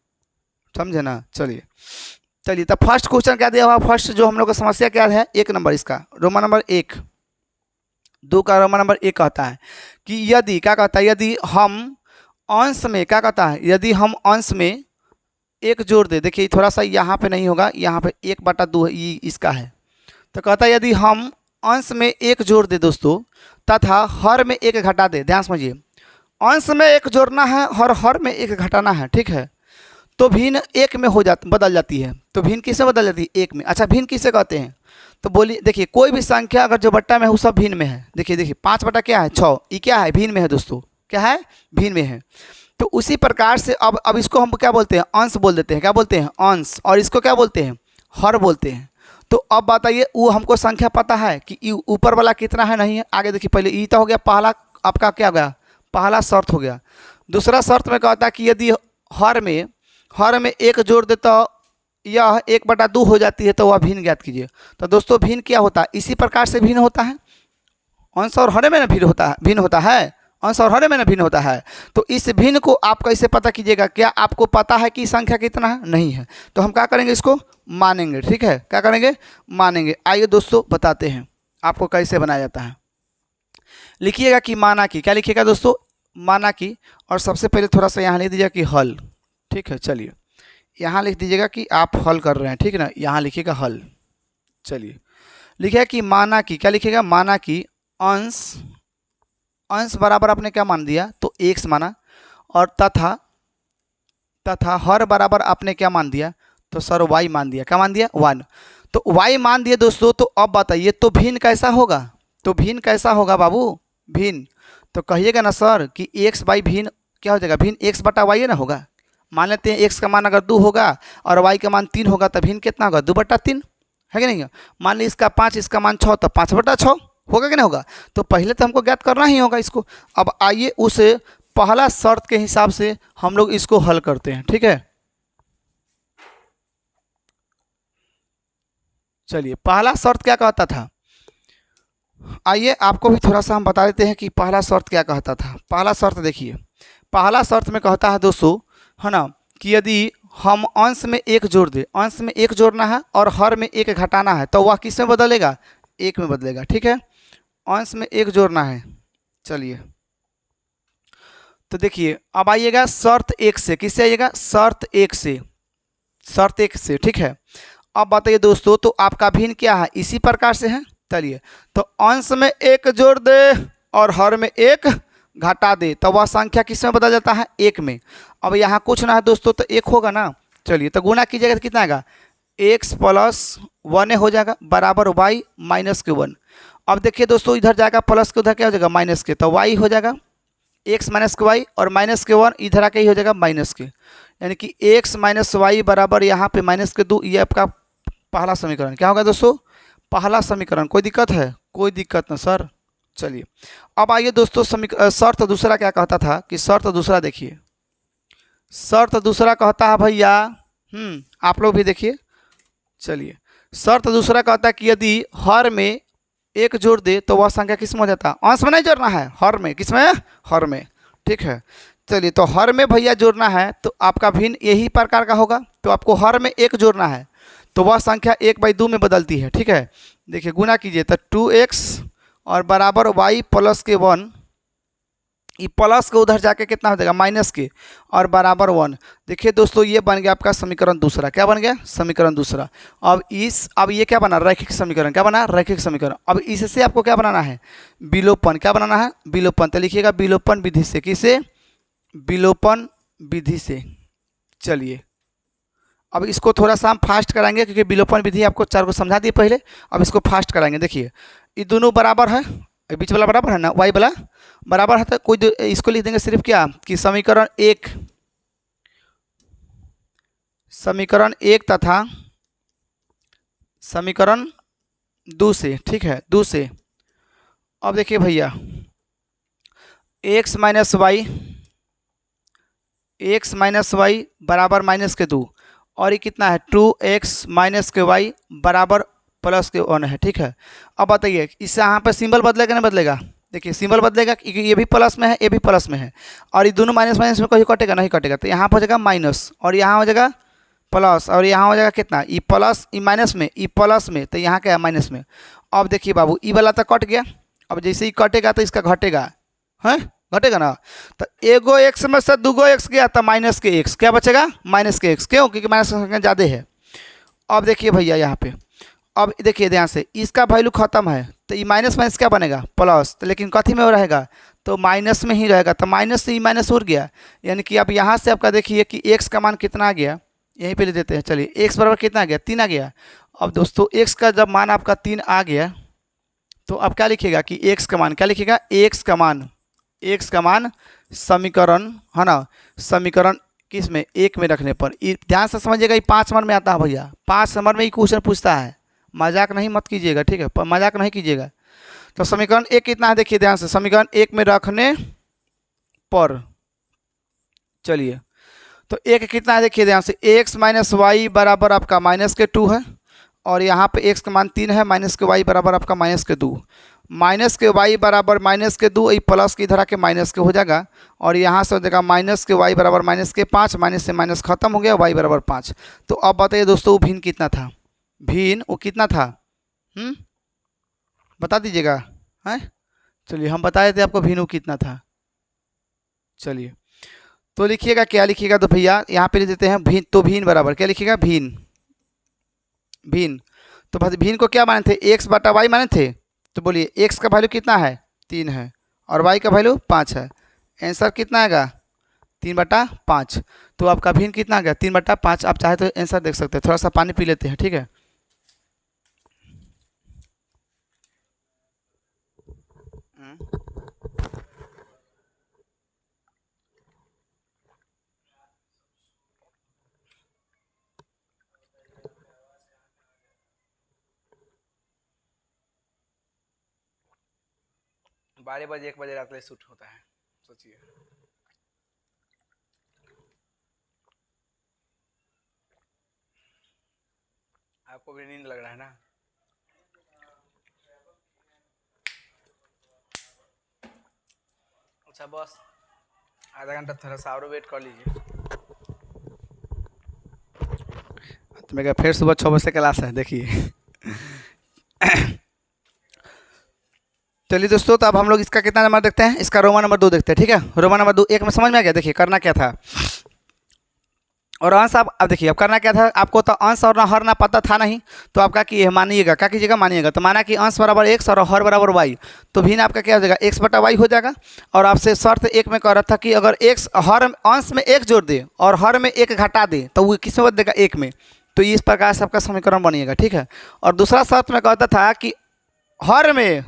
समझे ना। चलिए तब फर्स्ट क्वेश्चन क्या दिया हुआ, फर्स्ट जो हम लोग का समस्या क्या है, 1 नंबर, इसका रोमन नंबर 1, 2 का रोमन नंबर 1 कहता है कि यदि, क्या कहता है, यदि हम अंश में, क्या कहता है, यदि हम अंश में 1 जोड़ दे, देखिए थोड़ा सा यहाँ पे नहीं होगा, यहाँ पे 1/2 ये इसका है, तो कहता है यदि हम अंश में 1 जोड़ दे दोस्तों तथा हर में 1 घटा दे, ध्यान समझिए, अंश में 1 जोड़ना है और हर में 1 घटाना है। ठीक है, तो भिन्न 1 में बदल जाती है। तो भिन्न किससे बदल जाती है, 1 में। अच्छा भिन्न किसे कहते हैं, तो बोलिए, देखिए कोई भी संख्या अगर जो बट्टा में है वो सब भिन्न में है। देखिए 5 बटा क्या है 6, ये क्या है, भिन्न में है दोस्तों, क्या है, भिन्न में है। तो उसी प्रकार से अब इसको हम क्या बोलते हैं, अंश बोल देते हैं। क्या बोलते हैं, अंश। और इसको क्या बोलते हैं, हर बोलते हैं। तो अब बताइए, वो हमको संख्या पता है कि ऊपर वाला कितना है, नहीं है। आगे देखिए, पहले ई तो हो गया पहला, आपका क्या हो गया, पहला शर्त हो गया। दूसरा शर्त में कहता है कि यदि हर में एक जोड़ दे तो यह 1/2 हो जाती है, तो वह भिन्न ज्ञात कीजिए। तो दोस्तों भिन्न क्या होता है, इसी प्रकार से भिन्न होता है। अंश और हर में ना भिन्न होता है, अंश और हर में ना भिन्न होता है। तो इस भिन्न को आप कैसे पता कीजिएगा, क्या आपको पता है कि संख्या कितना है, नहीं है, तो हम क्या करेंगे, इसको मानेंगे। ठीक है, क्या करेंगे, मानेंगे। आइए दोस्तों बताते हैं आपको कैसे बनाया जाता है। लिखिएगा कि माना कि, क्या लिखिएगा दोस्तों, माना कि। और सबसे पहले थोड़ा सा यहाँ लिख दीजिएगा कि हल। ठीक है, चलिए यहाँ लिख दीजिएगा कि आप हल कर रहे हैं, ठीक है ना, यहाँ लिखिएगा हल। चलिए लिखिएगा कि माना कि, क्या लिखिएगा, माना कि अंश बराबर आपने क्या मान दिया, तो x माना। और तथा हर बराबर आपने क्या मान दिया, तो सर y मान दिया। क्या मान दिया, 1। तो y मान दिए दोस्तों। तो अब बताइए, तो भिन्न कैसा होगा, तो भिन्न कैसा होगा बाबू, भिन्न। तो कहिएगा ना सर कि x बाई भिन्न क्या हो जाएगा, भिन्न x/y ना होगा। मान लेते हैं x का मान अगर 2 होगा और y का मान 3 होगा, तो भिन्न कितना होगा, 2/3 है कि नहीं। मान ली इसका 5, इसका मान 6, तो 5/6 होगा कि नहीं होगा। तो पहले तो हमको ज्ञात करना ही होगा इसको। अब आइए उस पहला शर्त के हिसाब से हम लोग इसको हल करते हैं। ठीक है, चलिए पहला शर्त क्या कहता था, आइए आपको भी थोड़ा सा हम बता देते हैं कि पहला शर्त क्या कहता था। पहला शर्त देखिए, पहला शर्त में कहता है दोस्तों, है ना, कि यदि हम अंश में 1 जोड़ दें, अंश में 1 जोड़ना है और हर में 1 घटाना है, तो वह किस में बदलेगा, 1 में बदलेगा। ठीक है, अंश में 1 जोड़ना है। चलिए तो देखिए, अब आइएगा शर्त 1 से, किससे आइएगा, शर्त 1 से, शर्त 1 से। ठीक है, अब बताइए दोस्तों, तो आपका भिन्न क्या है, इसी प्रकार से है। चलिए, तो अंश में 1 जोड़ दे और हर में 1 घटा दे, तो वह संख्या किस में बदल जाता है, 1 में। अब यहाँ कुछ ना है दोस्तों, तो 1 होगा ना। चलिए, तो गुना कीजिएगा तो कितना आएगा, x + 1 हो जाएगा बराबर y - 1। अब देखिए दोस्तों, इधर जाएगा प्लस के, उधर क्या हो जाएगा, माइनस के, तो y हो जाएगा x - y और -1 इधर आके ही हो जाएगा माइनस के, यानी कि x - y बराबर यहाँ पे -2। ये आपका पहला समीकरण क्या होगा दोस्तों, पहला समीकरण। कोई दिक्कत है, कोई दिक्कत ना सर। चलिए अब आइए दोस्तों, शर्त दूसरा क्या कहता था, कि शर्त दूसरा देखिए, शर्त दूसरा कहता है भैया, आप लोग भी देखिए। चलिए, शर्त दूसरा कहता है कि यदि हर में 1 जोड़ दे, तो वह संख्या किस में हो जाता है, अंश में नहीं जोड़ना है, हर में, किस में, हर में। ठीक है, चलिए, तो हर में भैया जोड़ना है, तो आपका भिन्न यही प्रकार का होगा। तो आपको हर में 1 जोड़ना है, तो वह संख्या 1/2 में बदलती है। ठीक है, देखिए गुना कीजिए, तो 2x और बराबर y + 1, ये प्लस के उधर जाके कितना हो जाएगा, माइनस के, और बराबर 1। देखिए दोस्तों, ये बन गया आपका समीकरण दूसरा। क्या बन गया, समीकरण दूसरा। अब ये क्या बना, रैखिक समीकरण। क्या बना, रैखिक समीकरण। अब इससे आपको क्या बनाना है, विलोपन। क्या बनाना है, विलोपन। तो लिखिएगा विलोपन विधि से, किसे, विलोपन विधि से। चलिए, अब इसको थोड़ा सा हम फास्ट कराएंगे, क्योंकि विलोपन विधि आपको 4 को समझा दिए पहले। अब इसको फास्ट कराएंगे। देखिए, ये दोनों बराबर है, बीच वाला बराबर है ना, y वाला बराबर है, तो कोई इसको लिख देंगे सिर्फ क्या, कि समीकरण 1 तथा समीकरण 2 से। ठीक है, 2 से। अब देखिए भैया, x - y बराबर -2, और ये कितना है, 2x - y बराबर +1 है। ठीक है, अब बताइए, इससे यहाँ पे सिंबल बदलेगा नहीं बदलेगा, देखिए सिंबल बदलेगा, क्योंकि ये भी प्लस में है, ये भी प्लस में है, और ये दोनों माइनस माइनस में कहीं कटेगा नहीं, कटेगा। तो यहाँ पर हो जाएगा माइनस, और यहाँ हो जाएगा प्लस, और यहाँ हो जाएगा कितना, ई प्लस, ई माइनस में, ई प्लस में, तो यहाँ क्या है, माइनस में। अब देखिए बाबू, ई वाला तो कट गया। अब जैसे ही कटेगा तो इसका घटेगा, है, घटेगा ना। तो एगो x में से 2 x गया, तो माइनस के x क्या बचेगा, माइनस के x। क्यों, क्योंकि माइनस की संख्या ज़्यादा है। अब देखिए भैया यहाँ पे, अब देखिए ध्यान से, इसका वैल्यू खत्म है, तो ये माइनस माइनस क्या बनेगा, प्लस। तो लेकिन कथी में रहेगा, तो माइनस में ही रहेगा। तो माइनस से ई माइनस उड़ गया, यानी कि अब यहाँ से आपका देखिए कि x का मान कितना आ गया, यहीं पे ले देते हैं। चलिए, x बराबर कितना आ गया, 3 आ गया। अब दोस्तों, x का जब मान आपका 3 आ गया, तो अब क्या लिखिएगा कि x का मान, क्या लिखिएगा, x का मान समीकरण, है ना, समीकरण किस में, एक में रखने पर। ध्यान से समझिएगा, ये 5 नंबर में आता है भैया, 5 नंबर में ये क्वेश्चन पूछता है, मजाक नहीं मत कीजिएगा, ठीक है, मजाक नहीं कीजिएगा। तो समीकरण एक कितना है देखिए ध्यान से, समीकरण एक में रखने पर, चलिए तो एक कितना है देखिए ध्यान से, एक्स माइनस वाई बराबर आपका -2 है, और यहाँ पे एक्स का मान 3 है, माइनस के वाई बराबर आपका -2, माइनस के वाई बराबर -2, ये प्लस की इधर आके माइनस के हो जाएगा, और यहाँ से हो जाएगा माइनस के वाई बराबर -5, माइनस से माइनस खत्म हो गया, वाई बराबर 5। तो अब बताइए दोस्तों, भिन्न कितना था, भिन्न वो कितना था, बता दीजिएगा, हैं, चलिए हम बताए थे आपको भिन्न कितना था। चलिए तो लिखिएगा, क्या लिखिएगा, तो भैया यहाँ पे लिख देते हैं भिन्न, तो भिन्न बराबर क्या लिखिएगा, भिन्न, भिन्न, तो भाई भिन्न को क्या माने थे, एक्स बटा वाई माने थे, तो बोलिए एक्स का वैल्यू कितना है, 3 है, और वाई का वैल्यू 5 है, आंसर कितना आएगा, 3/5। तो आपका भिन्न कितना आ गया, 3/5। आप चाहे तो आंसर देख सकते हैं, थोड़ा सा पानी पी लेते हैं, ठीक है। बारह बजे 1 बजे रात में शूट होता है, सोचिए। आपको भी नींद लग रहा है ना, अच्छा बस आधा घंटा थोड़ा सा और वेट कर लीजिए। तो मैं फिर सुबह 6 बजे से क्लास है, देखिए। चलिए दोस्तों, तो अब हम लोग इसका कितना नंबर देखते हैं, इसका रोमन नंबर 2 देखते हैं, ठीक है। रोमन नंबर 2 एक में समझ में आ गया, देखिए करना क्या था, और अंश अब देखिए अब करना क्या था आपको, तो अंश और हर ना पता था नहीं, तो आपका कि मानिएगा, क्या कीजिएगा, मानिएगा, तो माना कि अंश बराबर एक्स और हर बराबर वाई, तो भिन्न आपका क्या हो जाएगा, एक्स बटा वाई हो जाएगा। और आपसे शर्त एक में कह रहा था कि अगर एक्स हर अंश में 1 जोड़ दे और हर में 1 घटा दे, तो वो किस में बदल देगा, 1 में, तो इस प्रकार से आपका समीकरण बनिएगा, ठीक है। और दूसरा शर्त में कहता था कि हर में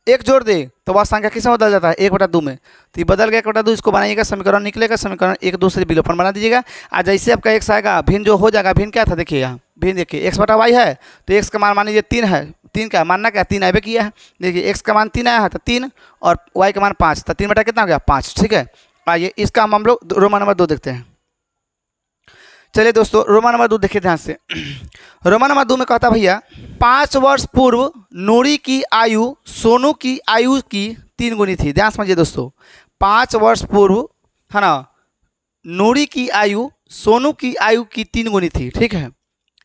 1 जोड़ दे, तो वह संख्या किस में बदल जाता है, 1/2 में, तो ये बदल गया 1/2, इसको बनाइएगा, समीकरण निकलेगा, समीकरण एक दूसरे विलोपन बना दीजिएगा। आज जैसे आपका एक्स आएगा, भिन्न जो हो जाएगा, भिन्न क्या था देखिए, यहाँ भिन्न देखिए एक्स बटा वाई है, तो एक्स का मान मान लीजिए 3 है, 3 का मानना क्या, 3 आए किया है, देखिए एक्स का मान 3 आया है, तो 3, और वाई का मान 5, तो 3 बटा कितना हो गया, 5, ठीक है। आइए इसका हम लोग रोमन नंबर 2 देखते हैं। चलिए दोस्तों, रोमन नंबर 2 देखिए ध्यान से। रोमन नंबर 2 में कहता भैया, 5 वर्ष पूर्व नूरी की आयु सोनू की आयु की 3 गुनी थी। ध्यान समझिए दोस्तों, 5 वर्ष पूर्व, है ना, नूरी की आयु सोनू की आयु की 3 गुनी थी, ठीक है।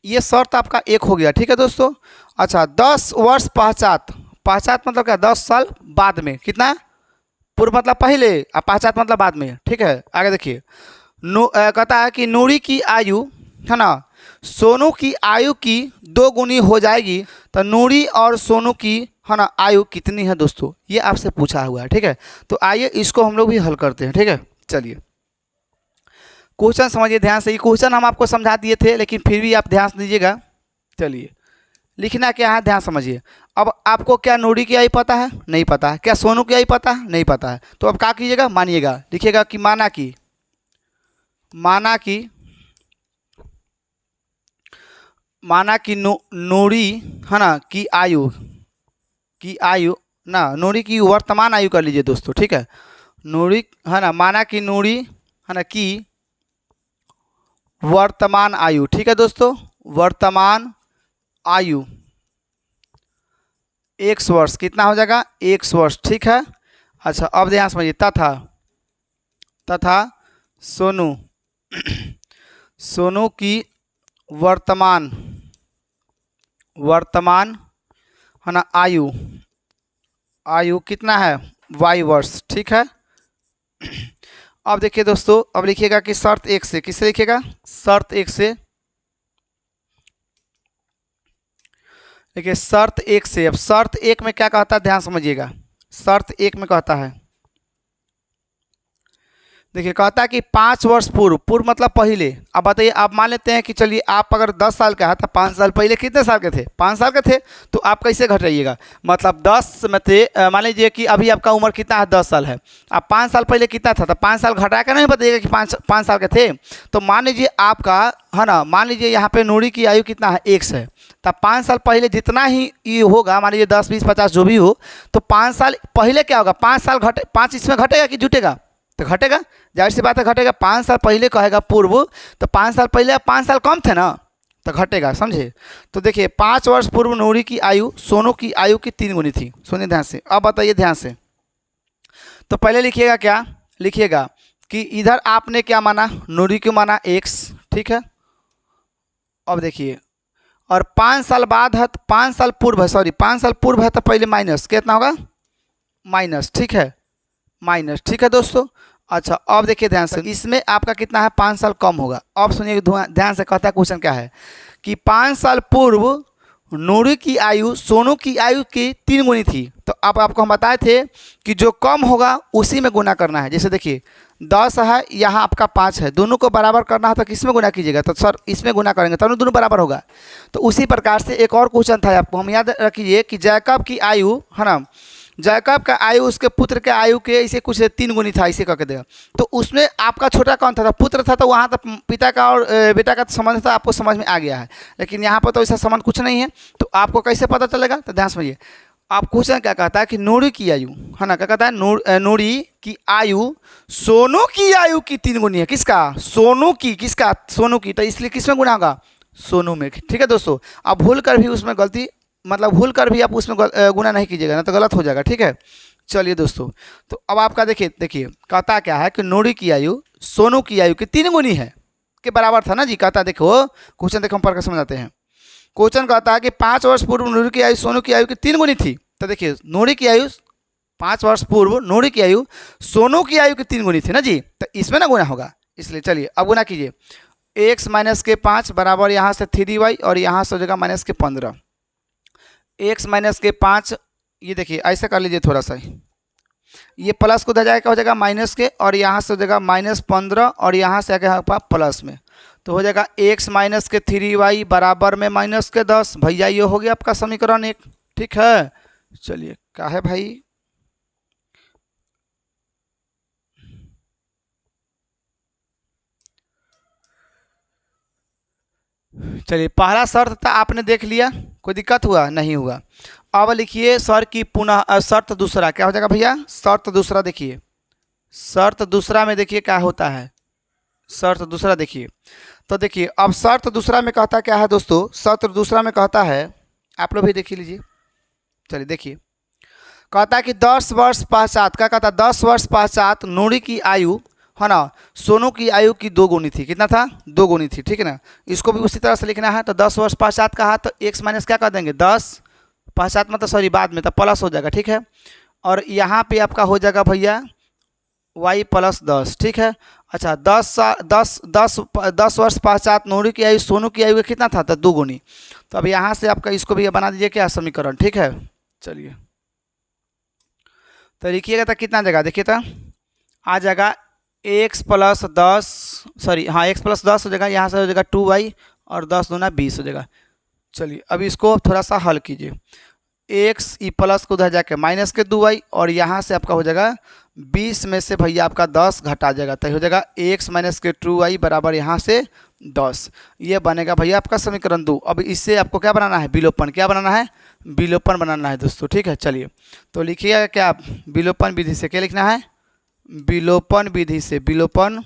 ये शर्त आपका एक हो गया, ठीक है दोस्तों। अच्छा, 10 वर्ष पश्चात, पश्चात मतलब क्या, 10 साल बाद में, कितना, पूर्व मतलब पहले, और पश्चात मतलब बाद में, ठीक है। आगे देखिए, कहता है कि नूरी की आयु, है ना, सोनू की आयु की 2 गुनी हो जाएगी, तो नूरी और सोनू की, है ना, आयु कितनी है दोस्तों, ये आपसे पूछा हुआ है, ठीक है। तो आइए इसको हम लोग भी हल करते हैं, ठीक है। चलिए क्वेश्चन समझिए ध्यान से, ये क्वेश्चन हम आपको समझा दिए थे, लेकिन फिर भी आप ध्यान से दीजिएगा। चलिए लिखना क्या है, ध्यान समझिए। अब आपको क्या नूरी की आयु पता है, नहीं पता है, क्या सोनू की आयु पता है, नहीं पता है, तो अब क्या कीजिएगा, मानिएगा, लिखिएगा कि माना कि नूरी, है ना, की आयु ना, नूरी की वर्तमान आयु कर लीजिए दोस्तों, ठीक है। नूरी, है ना, माना कि नूरी, है ना, की वर्तमान आयु, ठीक है दोस्तों, वर्तमान आयु 1 वर्ष, कितना हो जाएगा, 1 वर्ष, ठीक है। अच्छा अब ध्यान समझिए, तथा सोनू की वर्तमान, है ना, आयु कितना है, वाई वर्ष, ठीक है। अब देखिए दोस्तों, अब लिखिएगा कि शर्त 1 से, किससे लिखिएगा, शर्त 1 से, देखिए शर्त 1 से। अब शर्त 1 में क्या कहता है, ध्यान समझिएगा, शर्त 1 में कहता है, देखिए कहता है कि 5 वर्ष पूर्व, पूर्व मतलब पहले। अब बताइए, आप मान लेते हैं कि चलिए आप अगर 10 साल का है तो 5 साल पहले कितने साल के थे? 5 साल के थे। तो आप कैसे घटाइएगा? मतलब 10 में थे, मान लीजिए कि अभी आपका उम्र कितना है? 10 साल है। अब 5 साल पहले कितना था? तो 5 साल घटा कर नहीं बताइएगा कि 5 साल के थे। तो मान लीजिए आपका, है ना, मान लीजिए यहाँ पे नूरी की आयु कितना है? 1 है। तब 5 साल पहले जितना ही ये होगा, मान लीजिए 10, 20, 50 जो भी हो, तो 5 साल पहले क्या होगा? 5 साल घटे, 5 इसमें घटेगा कि जुटेगा? तो घटेगा, जाहिर सी बात है घटेगा। 5 साल पहले कहेगा पूर्व, तो 5 साल पहले 5 साल कम थे ना, तो घटेगा, समझे? तो देखिए 5 वर्ष पूर्व नूरी की आयु सोनू की आयु की 3 गुनी थी। सुनिए ध्यान से, अब बताइए ध्यान से। तो पहले लिखिएगा क्या? लिखिएगा कि इधर आपने क्या माना? नूरी को माना x, ठीक है। अब देखिए, और 5 साल बाद है, 5 साल पूर्व है, सॉरी 5 साल पूर्व है, तो पहले माइनस कितना होगा? माइनस, ठीक है, माइनस, ठीक है दोस्तों। अच्छा अब देखिए ध्यान से, इसमें आपका कितना है? 5 साल कम होगा। अब सुनिए ध्यान से, कहता है क्वेश्चन क्या है कि 5 साल पूर्व नूरी की आयु सोनू की आयु की 3 गुनी थी। तो अब आपको हम बताए थे कि जो कम होगा उसी में गुना करना है। जैसे देखिए 10 है, यहाँ आपका 5 है, दोनों को बराबर करना है तो किस में गुना कीजिएगा? तो सर इसमें गुना करेंगे तब दोनों बराबर होगा। तो उसी प्रकार से एक और क्वेश्चन था आपको, हम याद रखिए कि जैकब की आयु, है ना, जैकब का आयु उसके पुत्र के आयु के इसे कुछ 3 गुनी था, इसे करके देगा। तो उसमें आपका छोटा कौन था? पुत्र था। तो वहाँ तक पिता का और बेटा का संबंध था, आपको समझ में आ गया है। लेकिन यहाँ पर तो ऐसा संबंध कुछ नहीं है, तो आपको कैसे पता चलेगा? तो ध्यान समझिए, आप क्वेश्चन क्या कहता है कि नूरी की आयु, है ना, क्या कहता है? नूरी की आयु सोनू की आयु की 3 गुनी है। किसका? सोनू की। किसका? सोनू की। तो इसलिए किस में गुना होगा? सोनू में, ठीक है दोस्तों। अब भूल कर भी उसमें गलती, मतलब भूल कर भी आप उसमें गुना नहीं कीजिएगा ना, तो गलत हो जाएगा, ठीक है। चलिए दोस्तों, तो अब आपका देखिए कहता क्या है कि नूरी की आयु सोनू की आयु की 3 गुनी है, के बराबर था ना जी। कहता देखो क्वेश्चन, देखो हम पढ़ कर समझाते हैं। क्वेश्चन कहता है कि 5 वर्ष पूर्व नूरी की आयु सोनू की आयु की 3 गुनी थी। तो देखिए नूरी की आयु 5 वर्ष पूर्व नूरी की आयु सोनू की आयु की 3 गुनी थी ना जी। तो इसमें ना गुना होगा, इसलिए चलिए अब गुना कीजिए। x माइनस के 5 बराबर यहाँ से 3y और यहाँ से हो जाएगा माइनस के 15। x माइनस के 5, ये देखिए ऐसा कर लीजिए थोड़ा सा, ये प्लस को उधर जाएगा, हो जाएगा माइनस के, और यहाँ से हो जाएगा माइनस 15 और यहाँ से आगे प्लस में, तो हो जाएगा x माइनस के 3y बराबर में माइनस के 10। भैया ये हो गया आपका समीकरण 1, ठीक है। चलिए क्या है भाई, चलिए पहला शर्त था आपने देख लिया, कोई दिक्कत हुआ? नहीं हुआ। अब लिखिए सर की पुनः शर्त दूसरा, क्या हो जाएगा भैया? शर्त दूसरा देखिए, शर्त दूसरा में देखिए क्या होता है। शर्त दूसरा देखिए, तो देखिए अब शर्त दूसरा में कहता क्या है दोस्तों? शर्त दूसरा में कहता है, आप लोग भी देख लीजिए। चलिए देखिए, कहता है कि 10 वर्ष पश्चात, क्या कहता है? 10 वर्ष पश्चात नूरी की आयु, है ना, सोनू की आयु की 2 गुनी थी। कितना था? 2 गुनी थी, ठीक है ना। इसको भी उसी तरह से लिखना है। तो 10 वर्ष पश्चात कहा तो x माइनस क्या कर देंगे? 10 पश्चात मतलब सॉरी बाद में, तो प्लस हो जाएगा, ठीक है। और यहाँ पे आपका हो जाएगा भैया y प्लस 10, ठीक है। अच्छा 10 वर्ष पश्चात नूरी की आयु सोनू की आयु कितना था? तो 2 गुनी। तो अब यहाँ से आपका इसको भी बना दीजिए क्या समीकरण, ठीक है। चलिए तो लिखिएगा तो कितना जगह देखिए, तो आ जाएगा x प्लस 10, सॉरी हाँ x प्लस 10 हो जाएगा, यहाँ से हो जाएगा 2y और 10 दूना 20 हो जाएगा। चलिए अब इसको थोड़ा सा हल कीजिए। x ई प्लस को उधर जाके माइनस के 2y और यहाँ से आपका हो जाएगा 20 में से भैया आपका 10 घटा जाएगा, तो हो जाएगा x माइनस के 2y बराबर यहाँ से 10। ये बनेगा भैया आपका समीकरण 2। अब इससे आपको क्या बनाना है? विलोपन। क्या बनाना है? विलोपन बनाना है दोस्तों, ठीक है। चलिए तो लिखिएगा क्या, विलोपन विधि से क्या लिखना है? विलोपन विधि से, विलोपन,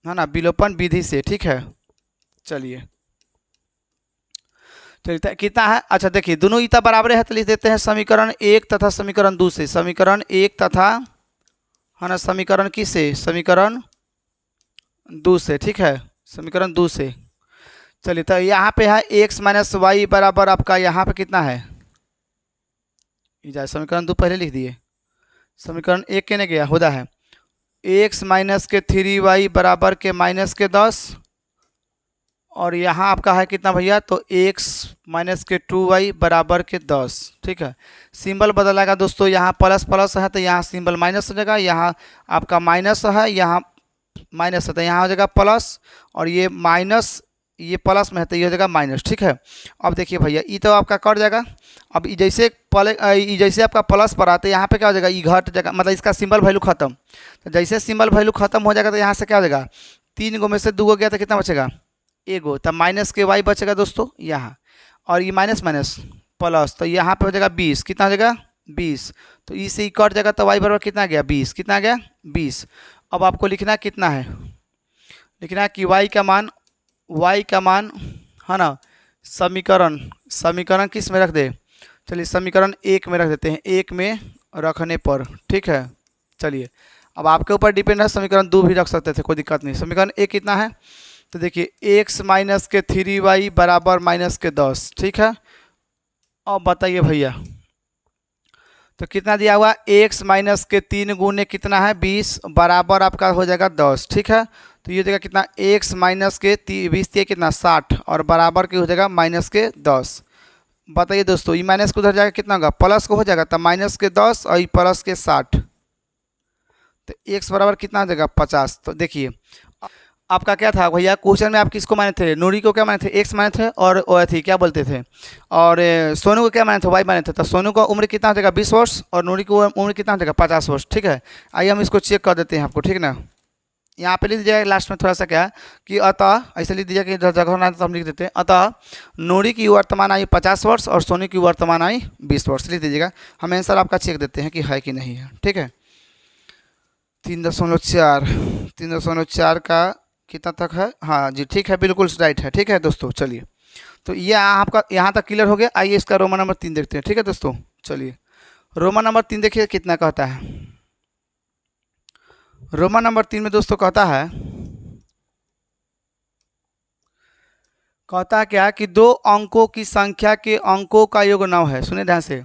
है ना, विलोपन विधि से, ठीक है। चलिए चलिए कितना है? अच्छा देखिए दोनों इतना बराबर है तो लिख देते हैं समीकरण 1 तथा समीकरण 2 से। समीकरण 1 तथा, है ना, समीकरण किस से? समीकरण 2 से, ठीक है, समीकरण 2 से। चलिए तो यहाँ पे है x माइनस वाई बराबर आपका यहाँ पे कितना है? समीकरण 2 पहले लिख दिए, समीकरण 1 के ने गया होता है x माइनस के 3y बराबर के माइनस के 10 और यहाँ आपका है कितना भैया, तो x माइनस के 2y बराबर के 10। ठीक है, सिंबल बदलेगा दोस्तों, यहाँ प्लस प्लस है तो यहाँ सिंबल माइनस हो जाएगा, यहाँ आपका माइनस है, यहाँ माइनस है तो यहाँ हो जाएगा प्लस, और ये माइनस ये प्लस में है तो ये हो जाएगा माइनस। ठीक है, अब देखिए भैया ये तो आपका कट जाएगा। अब जैसे आपका प्लस पर आता है यहाँ पे क्या हो जाएगा, ये घट जाएगा, मतलब इसका सिंबल वैल्यू खत्म। तो जैसे सिंबल वैल्यू खत्म हो जाएगा तो यहाँ से क्या हो जाएगा, 3 गो में से 2 गो गया तो कितना बचेगा, 1 गो, तब माइनस के y बचेगा दोस्तों यहाँ, और ये माइनस माइनस प्लस, तो यहाँ पे हो जाएगा 20, कितना हो जाएगा 20, तो इससे ही कट जाएगा तो y बराबर कितना आ गया 20, कितना आ गया 20। अब आपको लिखना कितना है, लिखना है कि y का मान है ना, समीकरण किस में रख दे, चलिए समीकरण 1 में रख देते हैं, 1 में रखने पर। ठीक है, चलिए अब आपके ऊपर डिपेंड है, समीकरण 2 भी रख सकते थे, कोई दिक्कत नहीं। समीकरण 1 कितना है, तो देखिए x माइनस के 3y बराबर माइनस के 10। ठीक है, अब बताइए भैया तो कितना दिया हुआ, x माइनस के 3 गुने कितना है 20 बराबर आपका हो जाएगा 10। ठीक है, तो ये हो जाएगा कितना, x माइनस के 20 कितना 60 और बराबर की हो जाएगा माइनस के 10। बताइए दोस्तों, ये माइनस को उधर जाएगा कितना होगा, प्लस को हो जाएगा, तब माइनस के 10 और ये प्लस के 60, तो x बराबर कितना हो जाएगा 50। तो देखिए आपका क्या था भैया, क्वेश्चन में आप किसको माने थे, नूरी को क्या माने थे, x माने थे, और थी क्या बोलते थे, और सोनू को क्या माने थे, y माने थे। तो सोनू का उम्र कितना हो जाएगा 20 वर्ष और नूरी की उम्र कितना हो जाएगा 50 वर्ष। ठीक है, आइए हम इसको चेक कर देते हैं आपको, ठीक ना। यहाँ पे लिख दीजिएगा लास्ट में थोड़ा सा क्या कि अतः, ऐसे लिख दीजिएगा कि जगह ना तो हम लिख देते हैं, अतः नूरी की वर्तमान आयु 50 वर्ष और सोनू की वर्तमान आयु 20 वर्ष लिख दीजिएगा। हम आंसर आपका चेक देते हैं कि है कि नहीं है। ठीक है, 3.4 का कितना तक है, हाँ जी ठीक है, बिल्कुल राइट है। ठीक है दोस्तों, चलिए तो ये आपका यहाँ तक क्लियर हो गया। आइए इसका रोमन नंबर 3 देखते हैं। ठीक है दोस्तों, चलिए रोमन नंबर 3 देखिए कितना कहता है। रोमन नंबर 3 में दोस्तों कहता है क्या कि 2 अंकों की संख्या के अंकों का योग 9 है। सुनिए ध्यान से,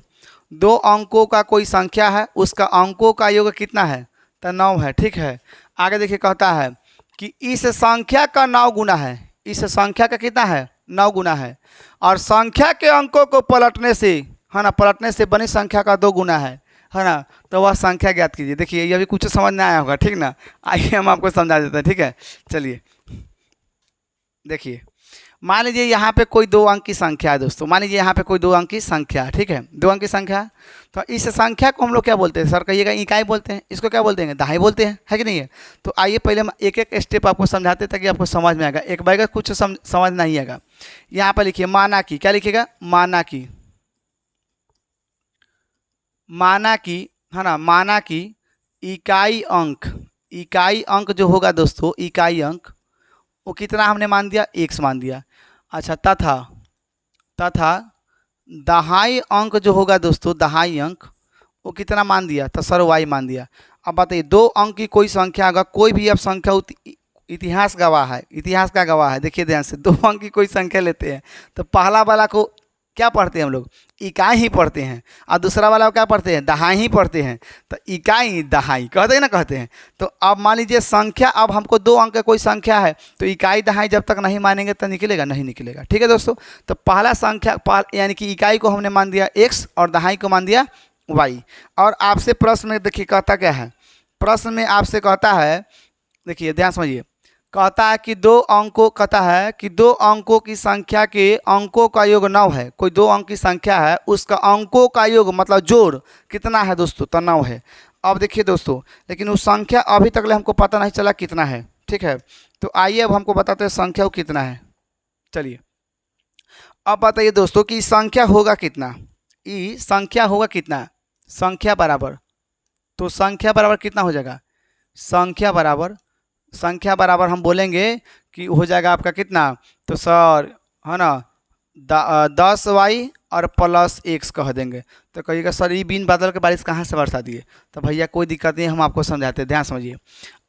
2 अंकों का कोई संख्या है, उसका अंकों का योग कितना है, तो 9 है। ठीक है, आगे देखिए कहता है कि इस संख्या का 9 गुना है, इस संख्या का कितना है 9 गुना है, और संख्या के अंकों को पलटने से है ना, पलटने से बनी संख्या का 2 गुना है ना, तो वह संख्या ज्ञात कीजिए। देखिए ये अभी कुछ समझ नहीं आया होगा, ठीक ना, आइए हम आपको समझा देते हैं। ठीक है, चलिए देखिए मान लीजिए यहाँ पे कोई 2 अंक की संख्या है दोस्तों, मान लीजिए यहाँ पे कोई 2 अंक की संख्या है। ठीक है, 2 अंक की संख्या, तो इस संख्या को हम लोग क्या बोलते हैं, सर कहिएगा इकाई बोलते हैं, इसको क्या बोलते हैं, दहाई बोलते हैं, है कि नहीं है। तो आइए पहले हम एक एक स्टेप आपको समझाते ताकि आपको समझ में आएगा, एक बार कुछ समझ नहीं आएगा। यहाँ पर लिखिए माना की, क्या लिखिएगा, माना की है ना, माना की इकाई अंक जो होगा दोस्तों, इकाई अंक वो कितना हमने मान दिया, x मान दिया। अच्छा, तथा दहाई अंक जो होगा दोस्तों, दहाई अंक वो कितना मान दिया, तो सर y मान दिया। अब बताइए 2 अंक की कोई संख्या अगर कोई भी अब संख्या इतिहास गवाह है, इतिहास का गवाह है। देखिए ध्यान से, 2 अंक की कोई संख्या लेते हैं तो पहला वाला को क्या पढ़ते हैं हम लोग, इकाई ही पढ़ते हैं, और दूसरा वाला को क्या पढ़ते हैं, दहाई ही पढ़ते हैं। तो इकाई दहाई कहते हैं ना, कहते हैं। तो अब मान लीजिए संख्या, अब हमको 2 अंक का कोई संख्या है तो इकाई दहाई जब तक नहीं मानेंगे तो निकलेगा नहीं निकलेगा। ठीक है दोस्तों, तो पहला संख्या यानी कि इकाई को हमने मान दिया x और दहाई को मान दिया y। और आपसे प्रश्न में देखिए कहता क्या है, प्रश्न में आपसे कहता है, देखिए ध्यान समझिए, कहता है कि 2 अंकों की संख्या के अंकों का योग 9 है। कोई 2 अंक की संख्या है, उसका अंकों का योग मतलब जोड़ कितना है दोस्तों, तो 9 है। अब देखिए दोस्तों, लेकिन उस संख्या अभी तक हमको पता नहीं चला कितना है। ठीक है, तो आइए अब हमको बताते हैं संख्या वो कितना है। चलिए अब बताइए दोस्तों कि संख्या होगा कितना, ई संख्या होगा कितना, संख्या बराबर, तो संख्या बराबर कितना हो जाएगा, संख्या बराबर हम बोलेंगे कि हो जाएगा आपका कितना, तो सर है ना 10y और प्लस x कह देंगे। तो कहिएगा सर ये बिन बादल के बारिश कहाँ से बरसा दिए, तो भैया कोई दिक्कत नहीं, हम आपको समझाते हैं। ध्यान समझिए,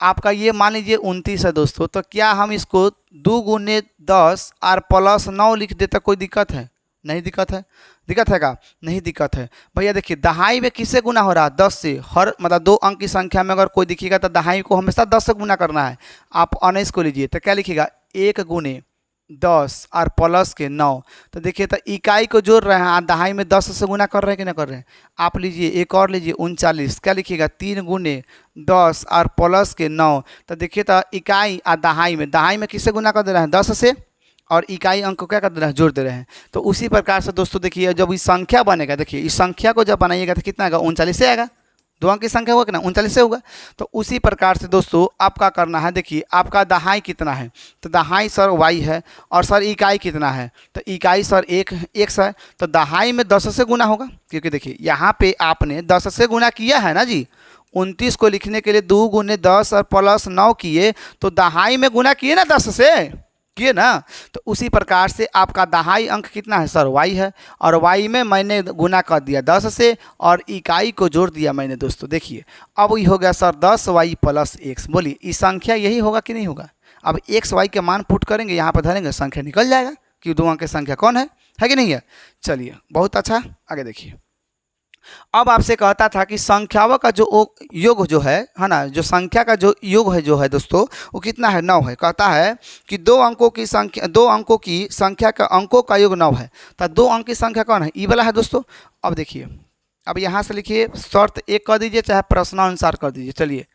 आपका ये मान लीजिए 29 है दोस्तों, तो क्या हम इसको 2 गुने 10 और प्लस 9 लिख देते, कोई दिक्कत है, नहीं दिक्कत है, दिक्कत है का, नहीं दिक्कत है। भैया देखिए दहाई में किससे गुना हो रहा है, 10 से, हर मतलब 2 अंक की संख्या में अगर कोई दिखेगा तो दहाई को हमेशा 10 से गुना करना है। आप 19 को लीजिए तो क्या लिखिएगा, 1 गुने 10 और प्लस के 9। तो देखिए तो इकाई को जोड़ रहे हैं और दहाई में 10 से गुना कर रहे हैं कि ना कर रहे हैं। आप लीजिए एक और लीजिए 39, क्या लिखिएगा 3 गुने 10 और प्लस के 9। तो देखिए तो इकाई और दहाई में किससे गुना कर दे रहे हैं 10 से, और इकाई अंक को क्या कर दे रहे हैं जोड़ दे रहे हैं। तो उसी प्रकार से दोस्तों देखिए जब इस संख्या बनेगा, देखिए इस संख्या को जब बनाइएगा तो कितना आएगा 39 से आएगा, 2 अंक की संख्या होगा कि ना 39 से होगा। तो उसी प्रकार से दोस्तों आपका करना है, देखिए आपका दहाई कितना है, तो दहाई सर वाई है, और सर इकाई कितना है, तो इकाई सर एक है, तो दहाई में 10 से गुना होगा, क्योंकि देखिए यहाँ पे आपने 10 से गुना किया है ना जी। 29 को लिखने के लिए 2 गुने 10 और प्लस 9 किए, तो दहाई में गुना किए ना 10 से, किए ना। तो उसी प्रकार से आपका दहाई अंक कितना है सर वाई है, और वाई में मैंने गुना कर दिया 10 से और इकाई को जोड़ दिया मैंने दोस्तों। देखिए अब ये हो गया सर 10 वाई प्लस एक्स। बोलिए इस संख्या यही होगा कि नहीं होगा। अब एक्स वाई के मान पुट करेंगे, यहाँ पर धरेंगे, संख्या निकल जाएगा कि 2 अंक की संख्या कौन है कि नहीं है। चलिए बहुत अच्छा, आगे देखिए। अब आपसे कहता था कि संख्याओं का जो योग जो है ना, जो संख्या का जो योग है जो है दोस्तों वो कितना है 9 है। कहता है कि 2 अंकों की संख्या का अंकों का योग 9 है। तो 2 अंक की संख्या कौन है, ई वाला है दोस्तों। अब देखिए अब यहाँ से लिखिए शर्त 1 कर दीजिए, चाहे प्रश्नानुसार कर दीजिए। चलिए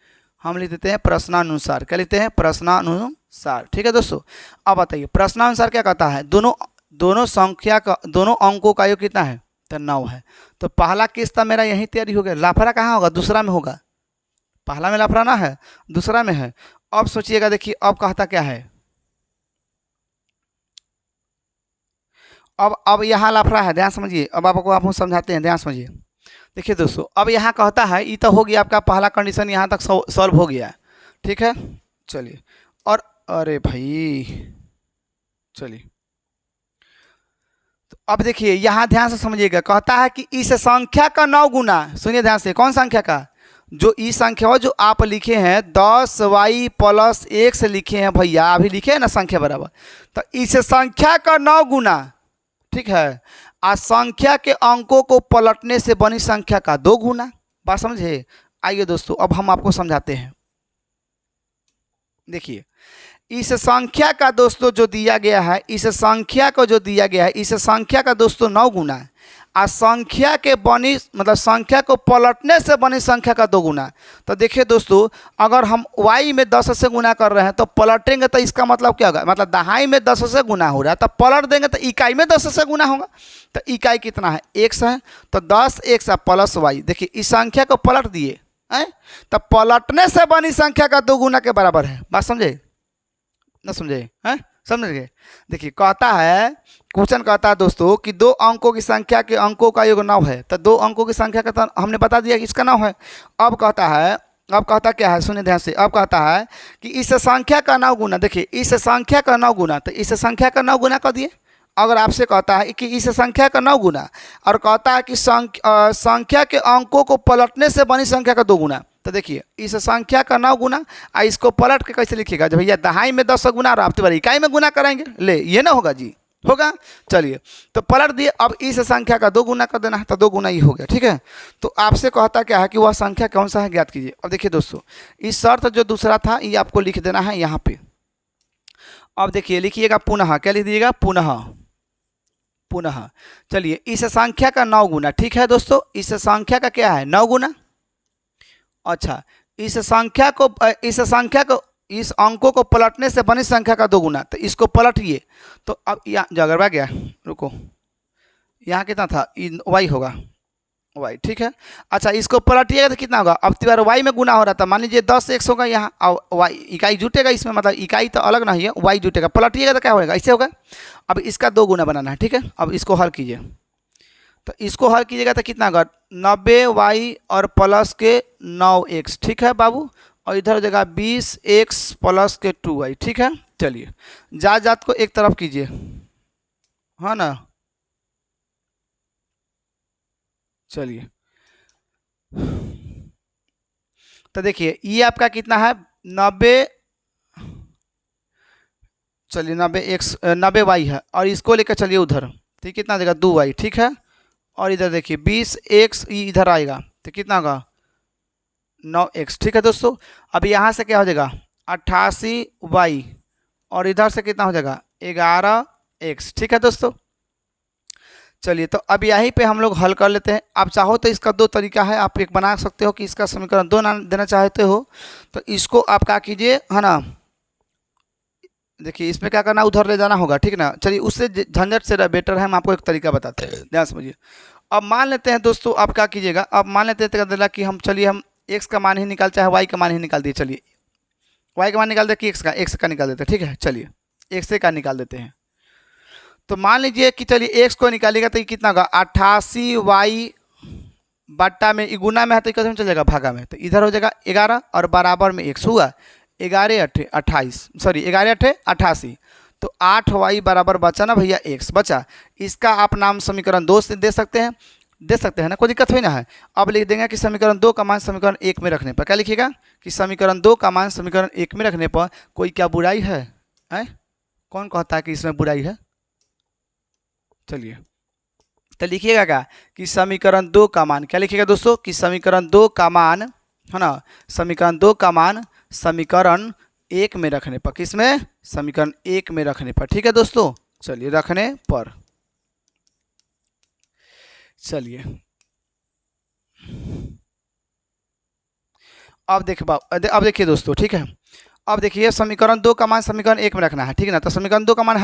हम लिख देते हैं प्रश्नानुसार, क्या लिखते हैं प्रश्नानुसार, ठीक है दोस्तों। अब बताइए प्रश्नानुसार क्या कहता है, दोनों अंकों का योग कितना है, तो 9 है। तो पहला किस्त मेरा यहीं तैयारी हो गया। लाफड़ा कहाँ होगा, दूसरा में होगा। पहला में लाफड़ा ना है, दूसरा में है। अब सोचिएगा, देखिए अब कहता क्या है, अब यहाँ लाफड़ा है, ध्यान समझिए। अब आपको समझाते हैं, ध्यान समझिए। देखिए दोस्तों अब यहाँ कहता है, ये तो हो गया आपका पहला कंडीशन, यहाँ तक सॉल्व हो गया, ठीक है। चलिए और अरे भाई चलिए, तो अब देखिए यहाँ ध्यान से समझिएगा। कहता है कि इस संख्या का 9 गुना, सुनिए ध्यान से, कौन संख्या का, जो इस संख्या जो आप लिखे हैं 10 वाई प्लस 1 से लिखे हैं भैया, अभी लिखे हैं ना संख्या बराबर, तो इस संख्या का 9 गुना, ठीक है। आज संख्या के अंकों को पलटने से बनी संख्या का 2 गुना। बात समझे। आइए दोस्तों अब हम आपको समझाते हैं। देखिए इस संख्या का दोस्तों जो दिया गया है, इस संख्या को जो दिया गया है, इस संख्या का दोस्तों 9 गुना है। और संख्या के बनी मतलब संख्या को पलटने से बनी संख्या का 2 गुना। तो देखिए दोस्तों अगर हम y में 10 से गुना कर रहे हैं तो पलटेंगे तो इसका मतलब क्या होगा, मतलब दहाई में 10 से गुना हो रहा है, तो पलट देंगे तो इकाई में 10 से गुना होगा। तो इकाई कितना है, x है, तो 10 x प्लस y। देखिए इस संख्या को पलट दिए हैं, तो पलटने से बनी संख्या का 2 गुना के बराबर है। बात समझे ना, समझे हैं, समझ गए। देखिए कहता है, क्वेश्चन कहता है दोस्तों कि 2 अंकों की संख्या के अंकों का योग 9 है। तो 2 अंकों की संख्या का तो हमने बता दिया कि इसका 9 है। अब कहता क्या है, सुनिए ध्यान से। अब कहता है कि इस संख्या का 9 गुना, देखिए इस संख्या का 9 गुना, तो इस संख्या का 9 गुना कर दिए। अगर आपसे कहता है कि इस संख्या का 9 गुना, और कहता है कि संख्या के अंकों को पलटने से बनी संख्या का 2 गुना, तो देखिए इस संख्या का 9 गुना, और इसको पलट के कैसे लिखिएगा, जब भैया दहाई में 10 गुना और आप इकाई में गुना करेंगे, ले ये ना होगा जी, होगा। चलिए तो पलट दिए। अब इस संख्या का 2 गुना कर देना है, तो 2 गुना ही हो गया, ठीक है। तो आपसे कहता क्या है कि वह संख्या कौन सा है, ज्ञात कीजिए। अब देखिए दोस्तों इस शर्त जो दूसरा था ये आपको लिख देना है यहाँ पे। अब देखिए लिखिएगा पुनः, क्या लिख दीजिएगा, पुनः। चलिए इस संख्या का 9 गुना, ठीक है दोस्तों, इस संख्या का क्या है 9 गुना। अच्छा इस अंकों को पलटने से बनी संख्या का 2 गुना, तो इसको पलटिए। तो अब यहाँ जगरवा गया, रुको, यहाँ कितना था, वाई होगा, वाई, ठीक है। अच्छा इसको पलटिएगा तो कितना होगा, अब बार वाई में गुना हो रहा था, मान लीजिए 10 x होगा यहाँ, और वाई इकाई जुटेगा इसमें, मतलब इकाई तो अलग नहीं है, वाई जुटेगा, पलटिएगा तो क्या होगा, ऐसे होगा। अब इसका 2 गुना बनाना है, ठीक है। अब इसको हल कीजिए, तो इसको हल कीजिएगा तो कितना होगा 90y और प्लस के 9x, ठीक है बाबू। और इधर हो जाएगा 20x प्लस के 2y, ठीक है। चलिए जात को एक तरफ कीजिए, हाँ ना। चलिए तो देखिए ये आपका कितना है 90, चलिए 90y है, और इसको लेकर चलिए उधर, तो कितना आ जाएगा 2y, ठीक है। और इधर देखिए 20x इधर आएगा तो कितना होगा 9x, ठीक है दोस्तों। अब यहाँ से क्या हो जाएगा 88y, और इधर से कितना हो जाएगा 11x। ठीक है दोस्तों, चलिए तो अब यहीं पे हम लोग हल कर लेते हैं। आप चाहो तो इसका दो तरीका है, आप एक बना सकते हो कि इसका समीकरण दो नाम देना चाहते हो तो इसको आप क्या कीजिए, है ना, देखिए इसमें क्या करना, उधर ले जाना होगा, ठीक ना। चलिए उससे झंझट से बेटर है, हम आपको एक तरीका बताते हैं, ध्यान समझिए। अब मान लेते हैं दोस्तों, आप क्या कीजिएगा, अब मान लेते हैं कि हम, चलिए हम x का मान ही निकाल, चाहे y का मान ही निकाल दिए। चलिए y का मान निकाल दे कि x का निकाल देते हैं, ठीक है। चलिए x का निकाल देते हैं। तो मान लीजिए कि चलिए x को निकालिएगा तो ये कितना होगा, 88y बट्टा में गुना में है तो कैसे चल जाएगा, भागा में, तो इधर हो जाएगा 11 और बराबर में x हुआ 11 अट्ठे 28, सॉरी 11 अट्ठे 88, तो 8y बराबर बचा ना भैया x बचा। इसका आप नाम समीकरण 2 से दे सकते हैं ना, कोई दिक्कत हुई ना है। अब लिख देंगे कि समीकरण 2 का मान समीकरण 1 में रखने पर, क्या लिखिएगा कि समीकरण 2 का मान समीकरण 1 में रखने पर कोई क्या बुराई है, कौन कहता है कि इसमें बुराई है। चलिए तो लिखिएगा क्या कि समीकरण 2 का मान, क्या लिखिएगा दोस्तों कि समीकरण 2 का मान, है ना, समीकरण 2 का मान समीकरण 1 में रखने पर, किसमें, समीकरण 1 में रखने पर, ठीक है दोस्तों। चलिए रखने पर, चलिए अब देखिए दोस्तों, ठीक है। अब देखिए समीकरण 2 का मान समीकरण 1 में रखना है, ठीक है ना। तो समीकरण 2 का मान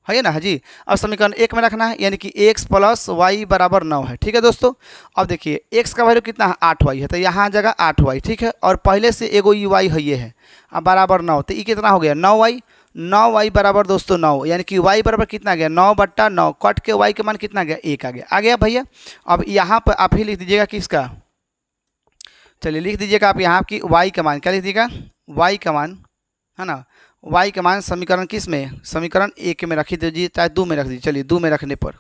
है ना जी। अब समीकरण 1 में रखना है, यानी कि x प्लस वाई बराबर 9 है, ठीक है दोस्तों। अब देखिए x का वैल्यू कितना है, 8y है, तो यहाँ आ जाएगा 8y, ठीक है। और पहले से एगो y है, ये है, अब बराबर 9, तो ये कितना हो गया 9y बराबर दोस्तों 9, यानी कि y बराबर कितना आ गया 9/9, कट के y के मान कितना आ गया 1 आ गया भैया। अब यहाँ पर आप ही लिख दीजिएगा कि इसका, चलिए लिख दीजिएगा आप यहाँ की y का मान, क्या लिख दीजिएगा, y का मान, है ना, y का मान समीकरण किस में, समीकरण 1 में रख दीजिए, चाहे 2 में रख दीजिए। चलिए 2 में रखने पर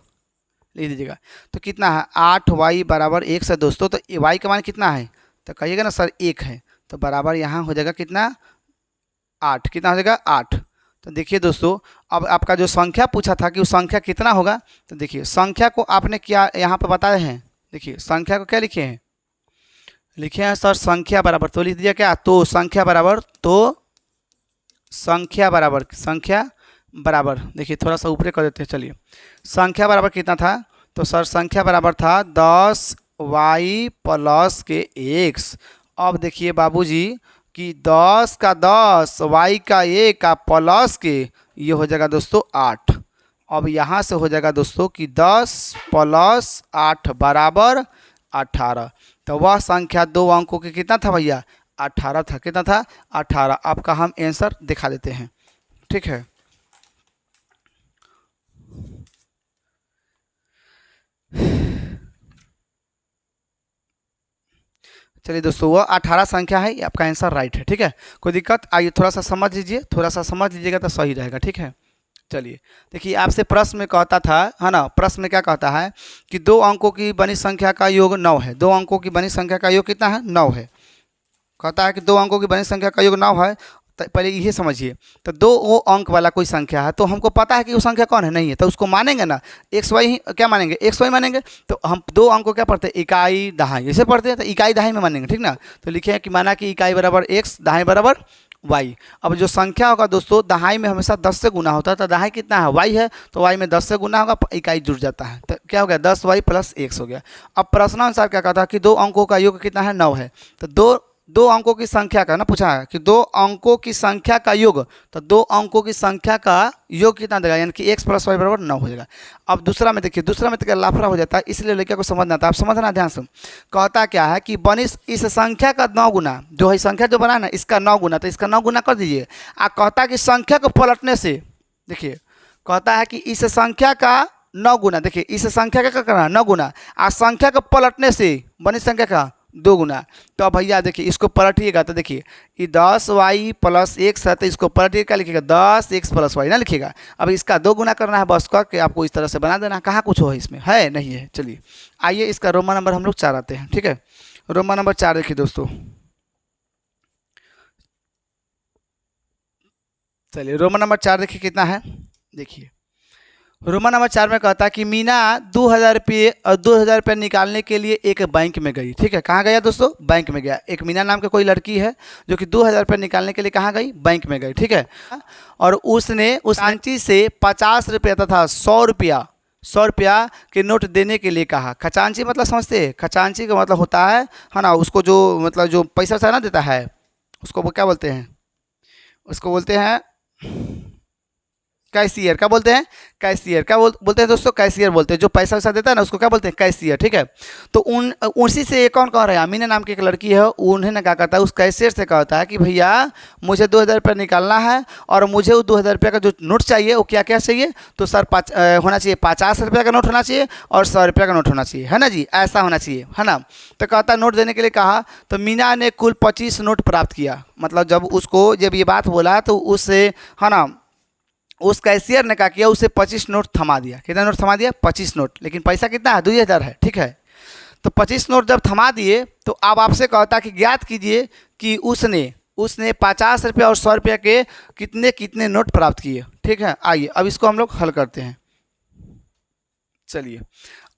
लिख दीजिएगा, तो कितना है 8y बराबर 1 से दोस्तों, तो y का मान कितना है, तो कहिएगा ना सर 1 है, तो बराबर यहाँ हो जाएगा कितना 8, कितना हो जाएगा 8। तो देखिए दोस्तों, अब आपका जो संख्या पूछा था कि उस संख्या कितना होगा, तो देखिए संख्या को आपने क्या यहाँ पर बताए हैं, देखिए संख्या को क्या लिखे हैं, लिखे हैं सर संख्या बराबर, तो लिख दीजिए क्या, तो संख्या बराबर, तो संख्या बराबर देखिए थोड़ा सा ऊपर कर देते हैं। चलिए संख्या बराबर कितना था, तो सर संख्या बराबर था 10y प्लस के x। अब देखिए बाबूजी कि 10 का 10, y का 1 का प्लस के, ये हो जाएगा दोस्तों 8। अब यहाँ से हो जाएगा दोस्तों कि 10 प्लस 8 बराबर 18, तो वह संख्या 2 अंकों की कितना था भैया 18 था, कितना था 18। आपका हम आंसर दिखा देते हैं, ठीक है। चलिए दोस्तों वो 18 संख्या है, ये आपका आंसर राइट है, ठीक है। कोई दिक्कत, आइए थोड़ा सा समझ लीजिए, थोड़ा सा समझ लीजिएगा तो सही रहेगा, ठीक है। चलिए देखिए आपसे प्रश्न में कहता था, है ना, प्रश्न में क्या कहता है कि 2 अंकों की बनी संख्या का योग 9 है, 2 अंकों की बनी संख्या का योग कितना है 9 है, कहता है कि 2 अंकों की बनी संख्या का योग 9 है। तो पहले ये समझिए, तो 2 अंक वाला कोई संख्या है, तो हमको पता है कि वो संख्या कौन है, नहीं है, तो उसको मानेंगे ना एक्स वाई ही, क्या मानेंगे एक्स वाई मानेंगे। तो हम 2 अंक को क्या पढ़ते हैं, इकाई दहाई, ऐसे पढ़ते हैं, तो इकाई दहाई में मानेंगे, ठीक ना। तो लिखे हैं कि माना कि इकाई बराबर x, दहाई बराबर y। अब जो संख्या होगा दोस्तों दहाई में हमेशा 10 से गुना होता है, तो दहाई कितना है y है, तो y में 10 से गुना होगा, इकाई जुड़ जाता है, तो क्या हो गया 10y प्लस x हो गया। अब प्रश्नानुसार क्या कहता है कि 2 अंकों का योग कितना है 9 है, तो दो अंकों की संख्या का ना पूछा है कि 2 अंकों की संख्या का योग, तो 2 अंकों की संख्या का योग कितना देगा, यानी कि x प्लस वाई बराबर 9 हो जाएगा। अब दूसरा में देखिए, दूसरा में तो क्या लाफड़ा हो जाता है, इसलिए लड़कियों को समझना था, आप समझना ध्यान से। कहता क्या है कि बनी इस संख्या का 9 गुना, जो है संख्या जो बना ना इसका 9 गुना, तो इसका 9 गुना कर दीजिए। कहता है कि संख्या को पलटने से, देखिए कहता है कि इस संख्या का 9 गुना, देखिए इस संख्या का क्या करना है 9 गुना, संख्या को पलटने से बनी संख्या का 2 गुना। तो अब भैया देखिए इसको पलटिएगा, तो देखिए ये 10y प्लस x है, तो इसको पलटिए क्या लिखिएगा 10x प्लस वाई ना लिखिएगा। अब इसका 2 गुना करना है, बस करके आपको इस तरह से बना देना, कहाँ कुछ हो है इसमें, है नहीं है। चलिए आइए इसका रोमन नंबर हम लोग 4 आते हैं, ठीक है। रोमन नंबर 4 देखिए दोस्तों, चलिए रोमन नंबर 4 देखिए कितना है, देखिए रोमन नंबर 4 में कहता है कि मीना 2,000 रुपये निकालने के लिए एक बैंक में गई। ठीक है, कहाँ गया दोस्तों? बैंक में गया। एक मीना नाम की कोई लड़की है जो कि 2,000 रुपये निकालने के लिए कहाँ गई? बैंक में गई। ठीक है, और उसने उस खजांची से 50 रुपया तथा 100 रुपया के नोट देने के लिए कहा। खजांची मतलब समझते हैं? खजांची का मतलब होता है ना, उसको जो मतलब जो पैसा वैसा ना देता है उसको वो क्या बोलते हैं? उसको बोलते हैं कैशियर। क्या बोलते हैं? कैशियर। क्या बोलते हैं दोस्तों? कैशियर बोलते हैं। जो पैसा वैसा देता है ना उसको क्या बोलते हैं? कैशियर। ठीक है, तो उसी से एक कौन कह रहा है? अमीना नाम की एक लड़की है, उन्हें क्या करता है? उस कैशियर से कहता है कि भैया मुझे 2,000 रुपये निकालना है और मुझे वो 2,000 रुपये का जो नोट चाहिए वो क्या क्या चाहिए? तो सर होना चाहिए 50 रुपये का नोट होना चाहिए और 100 रुपये का नोट होना चाहिए, है ना जी? ऐसा होना चाहिए, है ना? तो कहता नोट देने के लिए कहा, तो मीना ने कुल 25 नोट प्राप्त किया। मतलब जब ये बात बोला तो उससे, है ना, उस कैशियर ने क्या किया? उसे 25 नोट थमा दिया। कितना नोट थमा दिया? 25 नोट। लेकिन पैसा कितना है? 2,000 है। ठीक है, तो 25 नोट जब थमा दिए तो अब आपसे कहता कि ज्ञात कीजिए कि उसने 50 रुपये और 100 रुपये के कितने कितने नोट प्राप्त किए। ठीक है, आइए अब इसको हम लोग हल करते हैं। चलिए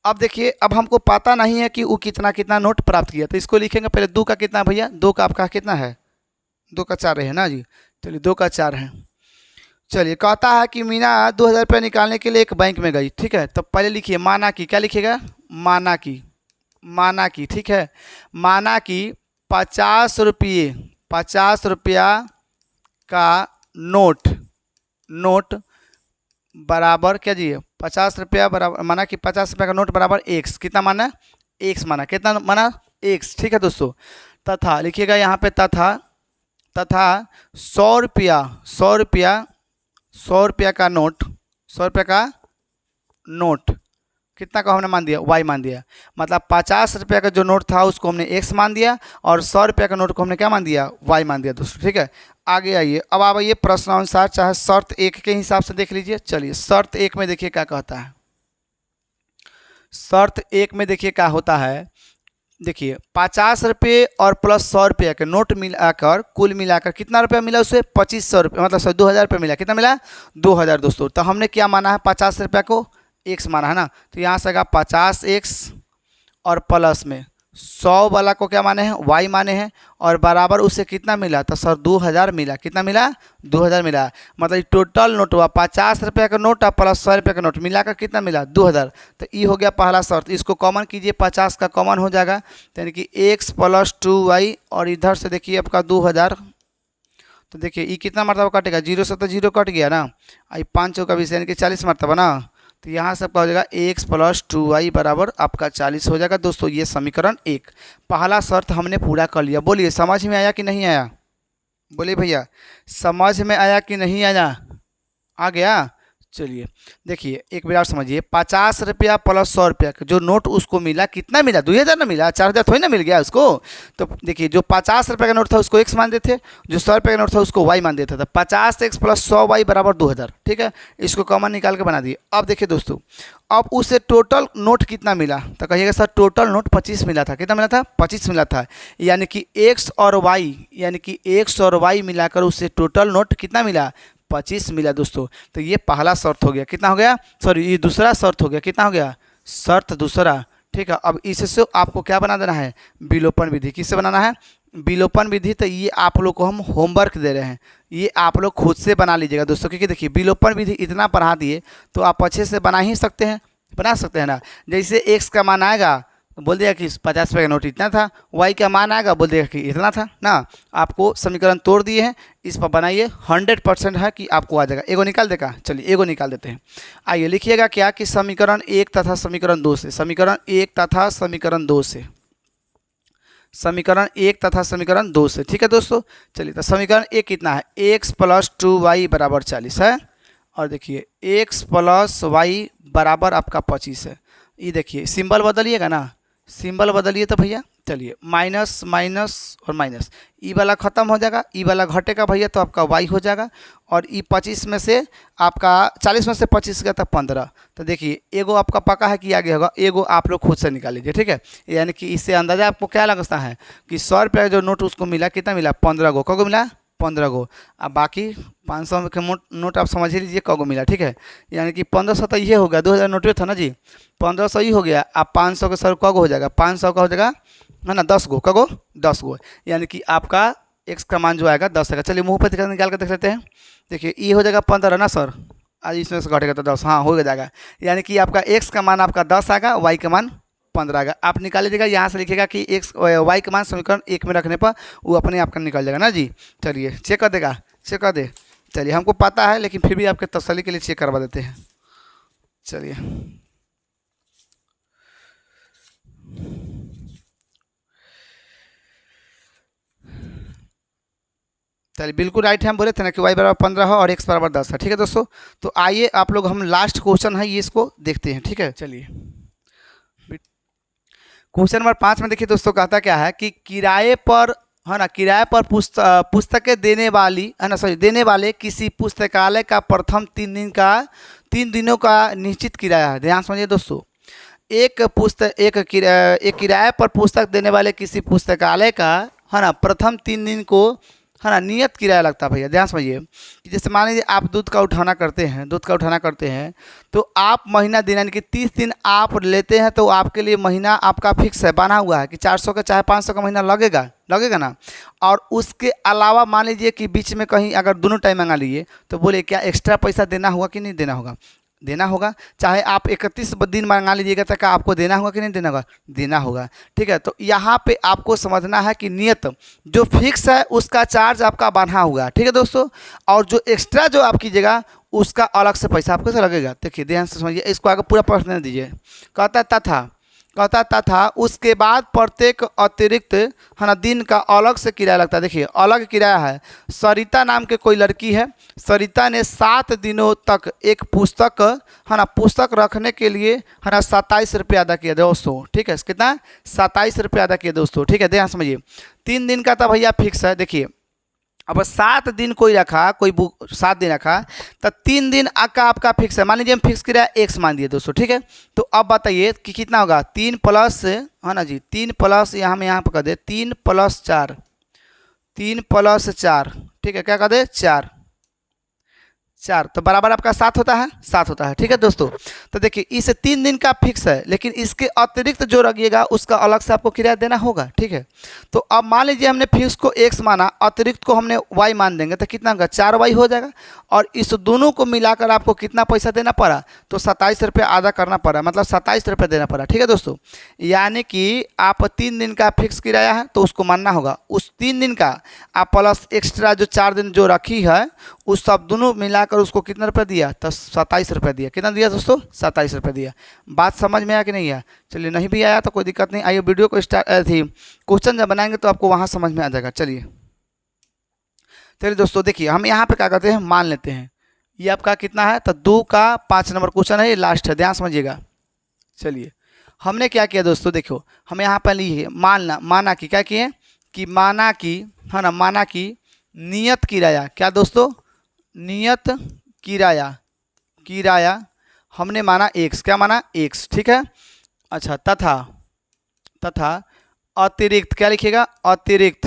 अब देखिए, अब हमको पता नहीं है कि वो कितना कितना नोट प्राप्त किया, तो इसको लिखेंगे पहले। 2 का कितना भैया? 2 का आपका कितना है? 2 का 4 है ना जी? चलिए 2 का 4 है। चलिए कहता है कि मीना 2,000 रुपये निकालने के लिए एक बैंक में गई। ठीक है, तो पहले लिखिए माना की। क्या लिखिएगा? माना की। ठीक है, माना की 50 रुपया का नोट बराबर क्या जी? 50 रुपया बराबर, माना कि 50 रुपया का नोट बराबर x। कितना माना? x माना। कितना माना? x। ठीक है दोस्तों, तथा लिखिएगा यहाँ पे तथा 100 रुपया का नोट कितना का हमने मान दिया? y मान दिया। मतलब 50 रुपया का जो नोट था उसको हमने x मान दिया और 100 रुपया का नोट को हमने क्या मान दिया? y मान दिया दोस्तों। ठीक है, आगे आइए। अब आप आइए प्रश्नानुसार, चाहे शर्त 1 के हिसाब से देख लीजिए। चलिए शर्त 1 में देखिए क्या कहता है। शर्त 1 में देखिए क्या होता है। देखिए 50 रुपये और प्लस 100 रुपये के नोट मिलाकर कुल मिलाकर कितना रुपया मिला उसे? 2500 रुपये, मतलब 2,000 रुपये मिला। कितना मिला? 2,000 दोस्तों। तो हमने क्या माना है? 50 रुपया को x माना है ना, तो यहाँ से आएगा 50x और प्लस में 100 वाला को क्या माने हैं? y माने हैं, और बराबर उसे कितना मिला? तो सर 2,000 मिला। कितना मिला? 2,000 मिला। मतलब टोटल नोट हुआ 50 रुपये का नोट और प्लस 100 रुपये का नोट मिलाकर कितना मिला? 2,000। तो ये हो गया पहला शर्त। इसको कॉमन कीजिए, 50 का कॉमन हो जाएगा, तो यानी कि x + 2y, और इधर से देखिए आपका 2,000। तो देखिए ये कितना मरतबा कटेगा? 0 से तो 0 कट गया ना, आई 5 चौका 20 यानी कि 40 मरतबा ना। तो यहाँ से आपका हो जाएगा x + 2y बराबर आपका 40 हो जाएगा दोस्तों। ये समीकरण 1 पहला शर्त हमने पूरा कर लिया। बोलिए समझ में आया कि नहीं आया? बोलिए भैया समझ में आया कि नहीं आया? आ गया? चलिए देखिए एक बार समझिए, 50 रुपया प्लस 100 रुपया का जो नोट उसको मिला, कितना मिला? 2,000 ना मिला, 4,000 थोड़ी ना मिल गया उसको। तो देखिए जो 50 रुपये का नोट था उसको x मान देते थे, जो 100 रुपये का नोट था उसको y मान देता था। 50x + 100y बराबर 2,000। ठीक है, इसको कॉमन निकाल के बना दिए। अब देखिए दोस्तों, अब उसे टोटल नोट कितना मिला? तो कहिएगा सर टोटल नोट 25 मिला था। कितना मिला था? 25 मिला था। यानी कि x और y मिलाकर उसे टोटल नोट कितना मिला? 25 मिला दोस्तों। तो ये पहला शर्त हो गया। कितना हो गया? सॉरी ये दूसरा शर्त हो गया। कितना हो गया? शर्त दूसरा। ठीक है, अब इससे आपको क्या बना देना है? विलोपन विधि। किससे बनाना है? विलोपन विधि। तो ये आप लोग को हम होमवर्क दे रहे हैं, ये आप लोग खुद से बना लीजिएगा दोस्तों, क्योंकि देखिए विलोपन विधि इतना पढ़ा दिए तो आप अच्छे से बना ही सकते हैं, बना सकते हैं ना। जैसे x का मान आएगा बोल दिया कि 50 रुपये का नोट इतना था, y का मान आएगा बोल देगा कि इतना था ना। आपको समीकरण तोड़ दिए हैं, इस पर बनाइए, 100% है कि आपको आ जाएगा। एगो निकाल देगा। चलिए एगो निकाल देते हैं। आइए लिखिएगा क्या कि समीकरण 1 तथा समीकरण 2 से, समीकरण 1 तथा समीकरण 2 से, समीकरण 1 तथा समीकरण 2 से। ठीक है दोस्तों, चलिए तो समीकरण 1 कितना है? x + 2y बराबर 40 है, और देखिए x + y बराबर आपका 25 है। ये देखिए सिंबल बदलिएगा ना, सिंबल बदलिए तो भैया। चलिए माइनस माइनस और माइनस, ई वाला ख़त्म हो जाएगा, ई वाला घटेगा भैया तो आपका y हो जाएगा। और ई 25 में से आपका 40 में से 25 गया था 15। तो देखिए एगो आपका पका है कि आगे होगा, एगो आप लोग खुद से निकाल लीजिए। ठीक है, यानी कि इससे अंदाज़ा आपको क्या लगता है कि 100 रुपये जो नोट उसको मिला, कितना मिला? 15 गो। कगो मिला? 15 गो। अब बाकी 500 के नोट आप समझ ही लीजिए कगो मिला, ठीक है। यानी कि 1500 तो ये हो गया, 2000 नोट था ना जी, 1500 ही हो गया। अब 500 के सर कगो हो जाएगा, 500 का हो जाएगा है ना 10 गो, कगो 10 गो, यानी कि आपका एक्स का मान जो आएगा 10 आएगा। चलिए मुँह पर निकाल कर देख लेते हैं। देखिए ये हो जाएगा 15 ना सर, आज इसमें से घटेगा तो 10, हाँ हो जाएगा। यानी कि आपका एक्स का मान आपका 10 आएगा, वाई का मान 15 आएगा। आप निकाल लीजिएगा, यहाँ से लिखिएगा कि एक्स वाई का मान समीकरण 1 में रखने पर वो अपने आप का निकल जाएगा ना जी। चलिए चेक कर देगा, चेक कर दे। चलिए हमको पता है लेकिन फिर भी आपके तसल्ली के लिए चेक करवा देते हैं। चलिए चलिए बिल्कुल राइट है, हम बोले थे ना कि वाई बराबर 15 है और एक्स बराबर 10 है, ठीक है दोस्तों। तो आइए आप लोग हम लास्ट क्वेश्चन है ये इसको देखते हैं, ठीक है। चलिए क्वेश्चन नंबर 5 में देखिए दोस्तों, कहता क्या है कि किराए पर है ना, किराए पर पुस्तकें देने वाली है ना, सॉरी देने वाले किसी पुस्तकालय का प्रथम 3 दिनों का निश्चित किराया है। ध्यान समझिए दोस्तों, एक किराए पर पुस्तक देने वाले किसी पुस्तकालय का है ना प्रथम 3 दिन को है ना नियत किराया लगता है। भैया ध्यान समझिए कि जैसे मान लीजिए आप दूध का उठाना करते हैं, तो आप महीना दिन यानी कि 30 दिन आप लेते हैं, तो आपके लिए महीना आपका फिक्स है, बना हुआ है कि 400 का चाहे 500 का महीना लगेगा ना। और उसके अलावा मान लीजिए कि बीच में कहीं अगर दोनों टाइम मंगा लिए, तो बोले क्या एक्स्ट्रा पैसा देना होगा कि नहीं देना होगा? देना होगा। चाहे आप 31 दिन मंगा लीजिएगा तो क्या आपको देना होगा कि नहीं देना होगा? देना होगा, ठीक है। तो यहाँ पे आपको समझना है कि नियत जो फिक्स है उसका चार्ज आपका बना हुआ है, ठीक है दोस्तों। और जो एक्स्ट्रा जो आप कीजिएगा उसका अलग से पैसा आपको से लगेगा। देखिए ध्यान से समझिए, इसको आगे पूरा प्रश्न दीजिए। कहता था उसके बाद प्रत्येक अतिरिक्त है ना दिन का अलग से किराया लगता है। देखिए अलग किराया है। सरिता नाम के कोई लड़की है, सरिता ने 7 दिनों तक एक पुस्तक है ना पुस्तक रखने के लिए है ना 27 रुपये अदा किया दोस्तों, ठीक है। कितना? 27 रुपये अदा किया दोस्तों, ठीक है। ध्यान समझिए 3 दिन का तो भैया फिक्स है। देखिए अब 7 दिन कोई रखा, कोई बुक 7 दिन रखा, तो 3 दिन का आपका फिक्स है। मान लीजिए हम फिक्स किया एक्स मान दिए दोस्तों, ठीक है। तो अब बताइए कि कितना होगा? 3 प्लस है ना जी, 3 प्लस हम यहाँ पर कर दे 3 प्लस 4, 3 प्लस 4, ठीक है। क्या कर दे? 4 तो बराबर आपका 7 होता है, ठीक है दोस्तों। तो देखिए इस 3 दिन का फिक्स है, लेकिन इसके अतिरिक्त जो रखिएगा उसका अलग से आपको किराया देना होगा, ठीक है। तो अब मान लीजिए हमने फिक्स को x माना, अतिरिक्त को हमने y मान देंगे, तो कितना होगा? 4y हो जाएगा। और इस दोनों को मिलाकर आपको कितना पैसा देना पड़ा? तो 27 रुपये अदा करना पड़ा, मतलब 27 रुपये देना पड़ा, ठीक है दोस्तों। यानी कि आप 3 दिन का फिक्स किराया है तो उसको मानना होगा। उस 3 दिन का आप प्लस एक्स्ट्रा जो 4 दिन जो रखी है उस सब दोनों मिलाकर उसको कितना रुपये दिया? तो 27 रुपये दिया। कितना दिया दोस्तों? 27 रुपये दिया। बात समझ में आया कि नहीं आया? चलिए नहीं भी आया तो कोई दिक्कत नहीं, आइए वीडियो को क्वेश्चन जब बनाएंगे तो आपको वहाँ समझ में आ जाएगा। चलिए दोस्तों देखिए हम यहाँ पे क्या करते हैं, मान लेते हैं। ये आपका कितना है? तो 2 का 5 नंबर क्वेश्चन है, ये लास्ट है, ध्यान समझिएगा। चलिए हमने क्या किया दोस्तों, देखो हम यहाँ पर लिए माना कि क्या किए कि माना कि है ना, माना कि नियत किराया, क्या दोस्तों? नियत किराया हमने माना x, क्या माना? x, ठीक है। अच्छा तथा अतिरिक्त क्या लिखिएगा? अतिरिक्त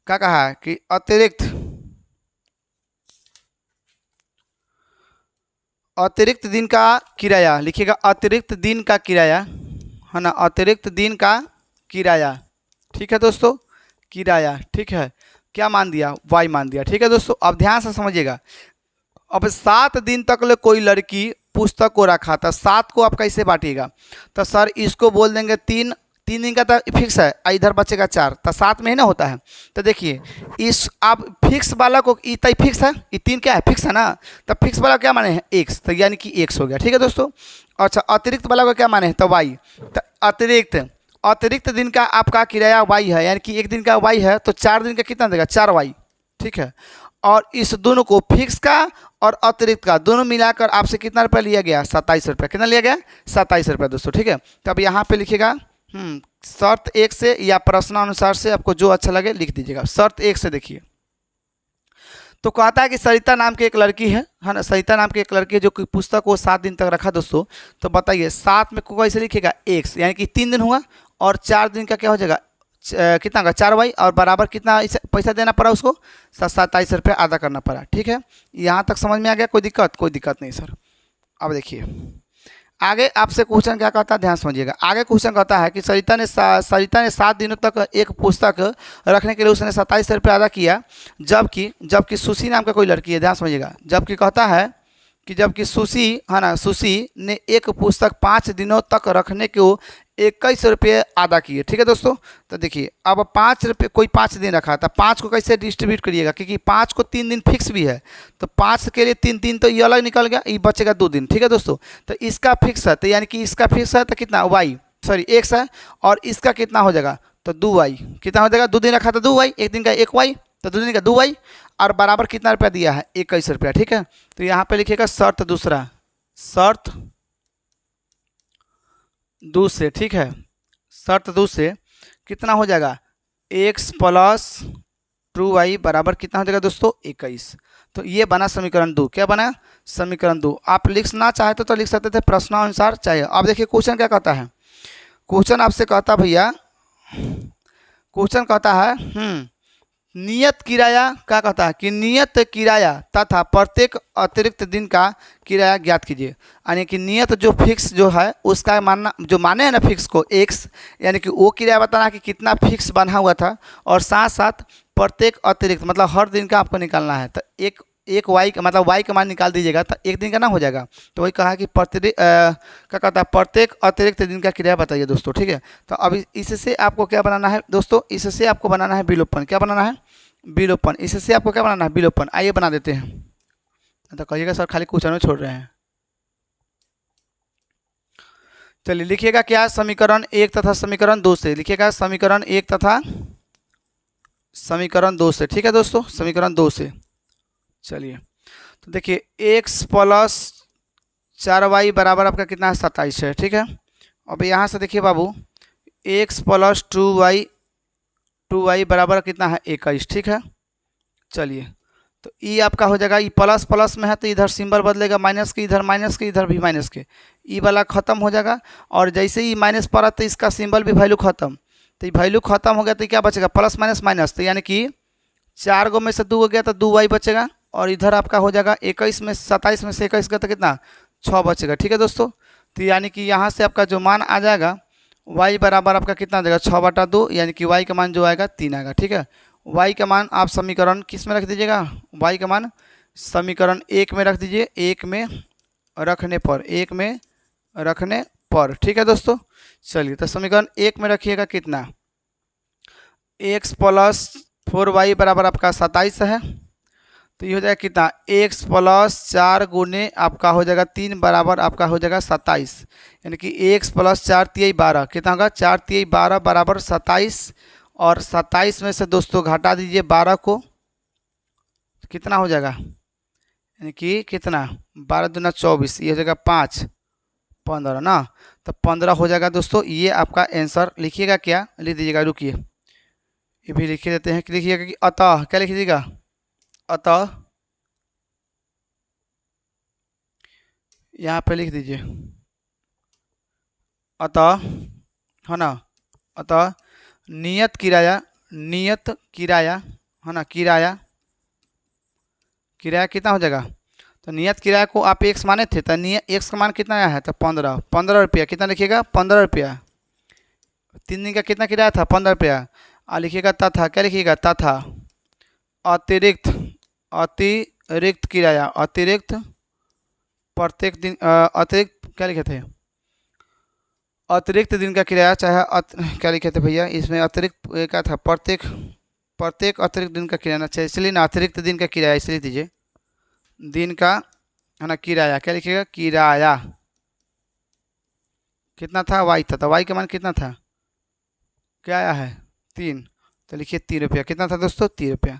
क्या कहा है कि अतिरिक्त दिन का किराया लिखिएगा। अतिरिक्त दिन का किराया है ना, अतिरिक्त दिन का किराया, ठीक है दोस्तों। किराया, ठीक है। क्या मान दिया? y मान दिया, ठीक है दोस्तों। अब ध्यान से समझिएगा, अब 7 दिन तक ले कोई लड़की पुस्तक को रखा था, 7 को आप कैसे बांटिएगा? तो सर इसको बोल देंगे 3 दिन का तो फिक्स है, इधर बचेगा 4, तो 7 में ही ना होता है। तो देखिए इस आप फिक्स वाला को इतना फिक्स है, ये 3 क्या है? फिक्स है ना। तो फिक्स वाला क्या माने हैं? x, तो यानी कि x हो गया, ठीक है दोस्तों। अच्छा अतिरिक्त वाला को क्या माने हैं? तो y। तो अतिरिक्त दिन का आपका किराया y है, यानी कि 1 दिन का y है, तो 4 दिन का कितना देगा? 4y, ठीक है। और इस दोनों को फिक्स का और अतिरिक्त का दोनों मिलाकर आपसे कितना रुपया लिया गया? 27 रुपये। कितना लिया गया? 27 रुपये दोस्तों, ठीक है। तो अब यहाँ पे लिखिएगा शर्त 1 से या प्रश्नानुसार से आपको जो अच्छा लगे लिख दीजिएगा। शर्त 1 से देखिए, तो कहता है कि सरिता नाम की एक लड़की है ना, सरिता नाम की एक लड़की है जो कि पुस्तक को 7 दिन तक रखा दोस्तों। तो बताइए 7 में को कैसे लिखिएगा? x, यानी कि 3 दिन हुआ और 4 दिन का क्या हो जाएगा? कितना होगा 4y और बराबर कितना पैसा देना पड़ा उसको 27 रुपये अदा करना पड़ा। ठीक है, यहाँ तक समझ में आ गया? कोई दिक्कत? कोई दिक्कत नहीं सर। अब देखिए आगे आपसे क्वेश्चन क्या कहता है, ध्यान समझिएगा। आगे क्वेश्चन कहता है कि सरिता ने 7 दिनों तक एक पुस्तक रखने के लिए उसने 27 रुपये अदा किया, जबकि सुशी नाम का कोई लड़की है, ध्यान समझिएगा। जबकि कहता है कि जबकि सुशी है ना, सुशी ने एक पुस्तक 5 दिनों तक रखने को 21 रुपये अदा किए। ठीक है दोस्तों, तो देखिए अब 5 रुपये कोई 5 दिन रखा था, 5 को कैसे डिस्ट्रीब्यूट करिएगा, क्योंकि 5 को 3 दिन फिक्स भी है, तो 5 के लिए 3 तो ये अलग निकल गया, ये बचेगा 2 दिन। ठीक है दोस्तों, तो इसका फिक्स है, तो यानी कि इसका फिक्स है तो कितना x है, और इसका कितना हो जाएगा तो 2y। कितना हो जाएगा? 2 दिन रखा था 2y, 1 दिन का 1y, तो 2 दिन का 2y, और बराबर कितना रुपया दिया है 21 रुपया। ठीक है, तो यहाँ पे लिखिएगा शर्त दूसरा, शर्त दो से। ठीक है, शर्त दो से कितना हो जाएगा x प्लस 2y बराबर कितना हो जाएगा दोस्तों 21। तो ये बना समीकरण 2। क्या बना? समीकरण 2। आप लिखना चाहते तो लिख सकते थे प्रश्नानुसार चाहिए। अब देखिए क्वेश्चन क्या कहता है। क्वेश्चन आपसे कहता भैया, क्वेश्चन कहता है नियत किराया, क्या कहता है कि नियत किराया तथा प्रत्येक अतिरिक्त दिन का किराया ज्ञात कीजिए। यानी कि नियत जो फिक्स जो है उसका मानना, जो माने हैं ना फिक्स को x, यानी कि वो किराया बताना कि कितना फिक्स बना हुआ था, और साथ साथ प्रत्येक अतिरिक्त मतलब हर दिन का आपको निकालना है। तो एक y का मतलब y का मान निकाल दीजिएगा तो एक दिन का ना हो जाएगा। तो वही कहा कि क्या कहता है प्रत्येक अतिरिक्त दिन का किराया बताइए दोस्तों। ठीक है, तो अभी इससे आपको क्या बनाना है दोस्तों, इससे आपको बनाना है विलोपन। क्या बनाना है? विलोपन। इससे आपको क्या बनाना है? विलोपन। आइए बना देते हैं। तो कहिएगा सर खाली क्वेश्चन छोड़ रहे हैं। चलिए लिखिएगा क्या, समीकरण 1 तथा समीकरण 2 से। लिखिएगा समीकरण 1 तथा समीकरण 2 से। ठीक है दोस्तों, समीकरण 2 से। चलिए तो देखिए x प्लस 4y बराबर आपका कितना है 27 है। ठीक है, अब यहाँ से देखिए बाबू x प्लस 2y बराबर कितना है 21। ठीक है, चलिए तो ई आपका हो जाएगा, ई प्लस प्लस में है तो इधर सिंबल बदलेगा, माइनस के इधर माइनस के, इधर भी माइनस के, ई वाला खत्म हो जाएगा। और जैसे ही माइनस पड़ा तो इसका सिंबल भी वैल्यू खत्म, तो ये वैल्यू खत्म हो गया तो क्या बचेगा प्लस माइनस माइनस, तो यानी कि 4 गो में से 2 हो गया तो 2y बचेगा, और इधर आपका हो जाएगा 21 में 27 में से 21 का तो कितना 6 बचेगा। ठीक है दोस्तों, तो यानी कि यहाँ से आपका जो मान आ जाएगा y बराबर आपका कितना देगा 6/2, यानी कि y का मान जो आएगा 3 आएगा। ठीक है, y का मान आप समीकरण किस में रख दीजिएगा, y का मान समीकरण 1 में रख दीजिए, 1 में रखने पर, 1 में रखने पर। ठीक है दोस्तों, चलिए तो समीकरण 1 में रखिएगा कितना x प्लस 4y बराबर आपका 27 है, तो ये हो जाएगा कितना x प्लस 4 गुने आपका हो जाएगा 3 बराबर आपका हो जाएगा 27, यानी कि x प्लस 4 3 12 कितना होगा 4 3 12 बराबर 27, और 27 में से दोस्तों घटा दीजिए 12 को, कितना हो जाएगा यानी कि कितना 12 दूना 24, ये हो जाएगा 5 15 ना, तो 15 हो जाएगा दोस्तों। ये आपका आंसर लिखिएगा, क्या लिख दीजिएगा, रुकिए ये भी लिख देते हैं। लिखिएगा कि अतः, क्या लिख दीजिएगा अतः, यहाँ पे लिख दीजिए अतः, है ना, अतः नियत किराया है ना, किराया कितना हो जाएगा, तो नियत किराया को आप x माने थे, तो x का मान कितना आया है तो 15 रुपया, कितना लिखिएगा 15 रुपया। 3 दिन का कितना किराया था 15 रुपया, और लिखिएगा तथा, क्या लिखिएगा तथा अतिरिक्त किराया, अतिरिक्त प्रत्येक दिन अतिरिक्त क्या लिखे थे अतिरिक्त दिन का किराया, चाहे क्या लिखे थे भैया इसमें अतिरिक्त क्या था प्रत्येक अतिरिक्त दिन का किराया चाहिए, इसलिए ना अतिरिक्त दिन का किराया इसलिए दीजिए, दिन का है ना किराया, क्या लिखिएगा किराया कितना था y था, तो y का मान कितना था, क्या आया है 3, तो लिखिए 3 रुपया, कितना था दोस्तों 3 रुपया।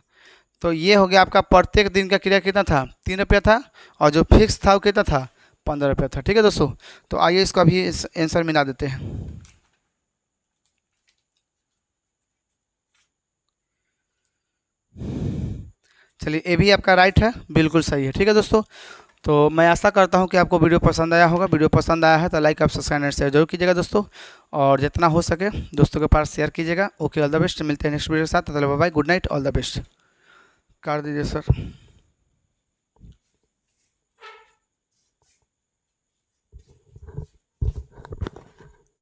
तो ये हो गया आपका प्रत्येक दिन का किराया कितना था 3 रुपया था, और जो फिक्स था वो कितना था 15 रुपया था। ठीक है दोस्तों, तो आइए इसको अभी आंसर मिला देते हैं। चलिए ये भी आपका राइट है, बिल्कुल सही है। ठीक है दोस्तों, तो मैं आशा करता हूँ कि आपको वीडियो पसंद आया होगा। वीडियो पसंद आया है तो लाइक, आप सब्सक्राइब एंड शेयर जरूर कीजिएगा दोस्तों, और जितना हो सके दोस्तों के पास शेयर कीजिएगा। Okay, all the best. मिलते हैं नेक्स्ट वीडियो के साथ। Bye bye, good night, all the best. कर दीजिए सर।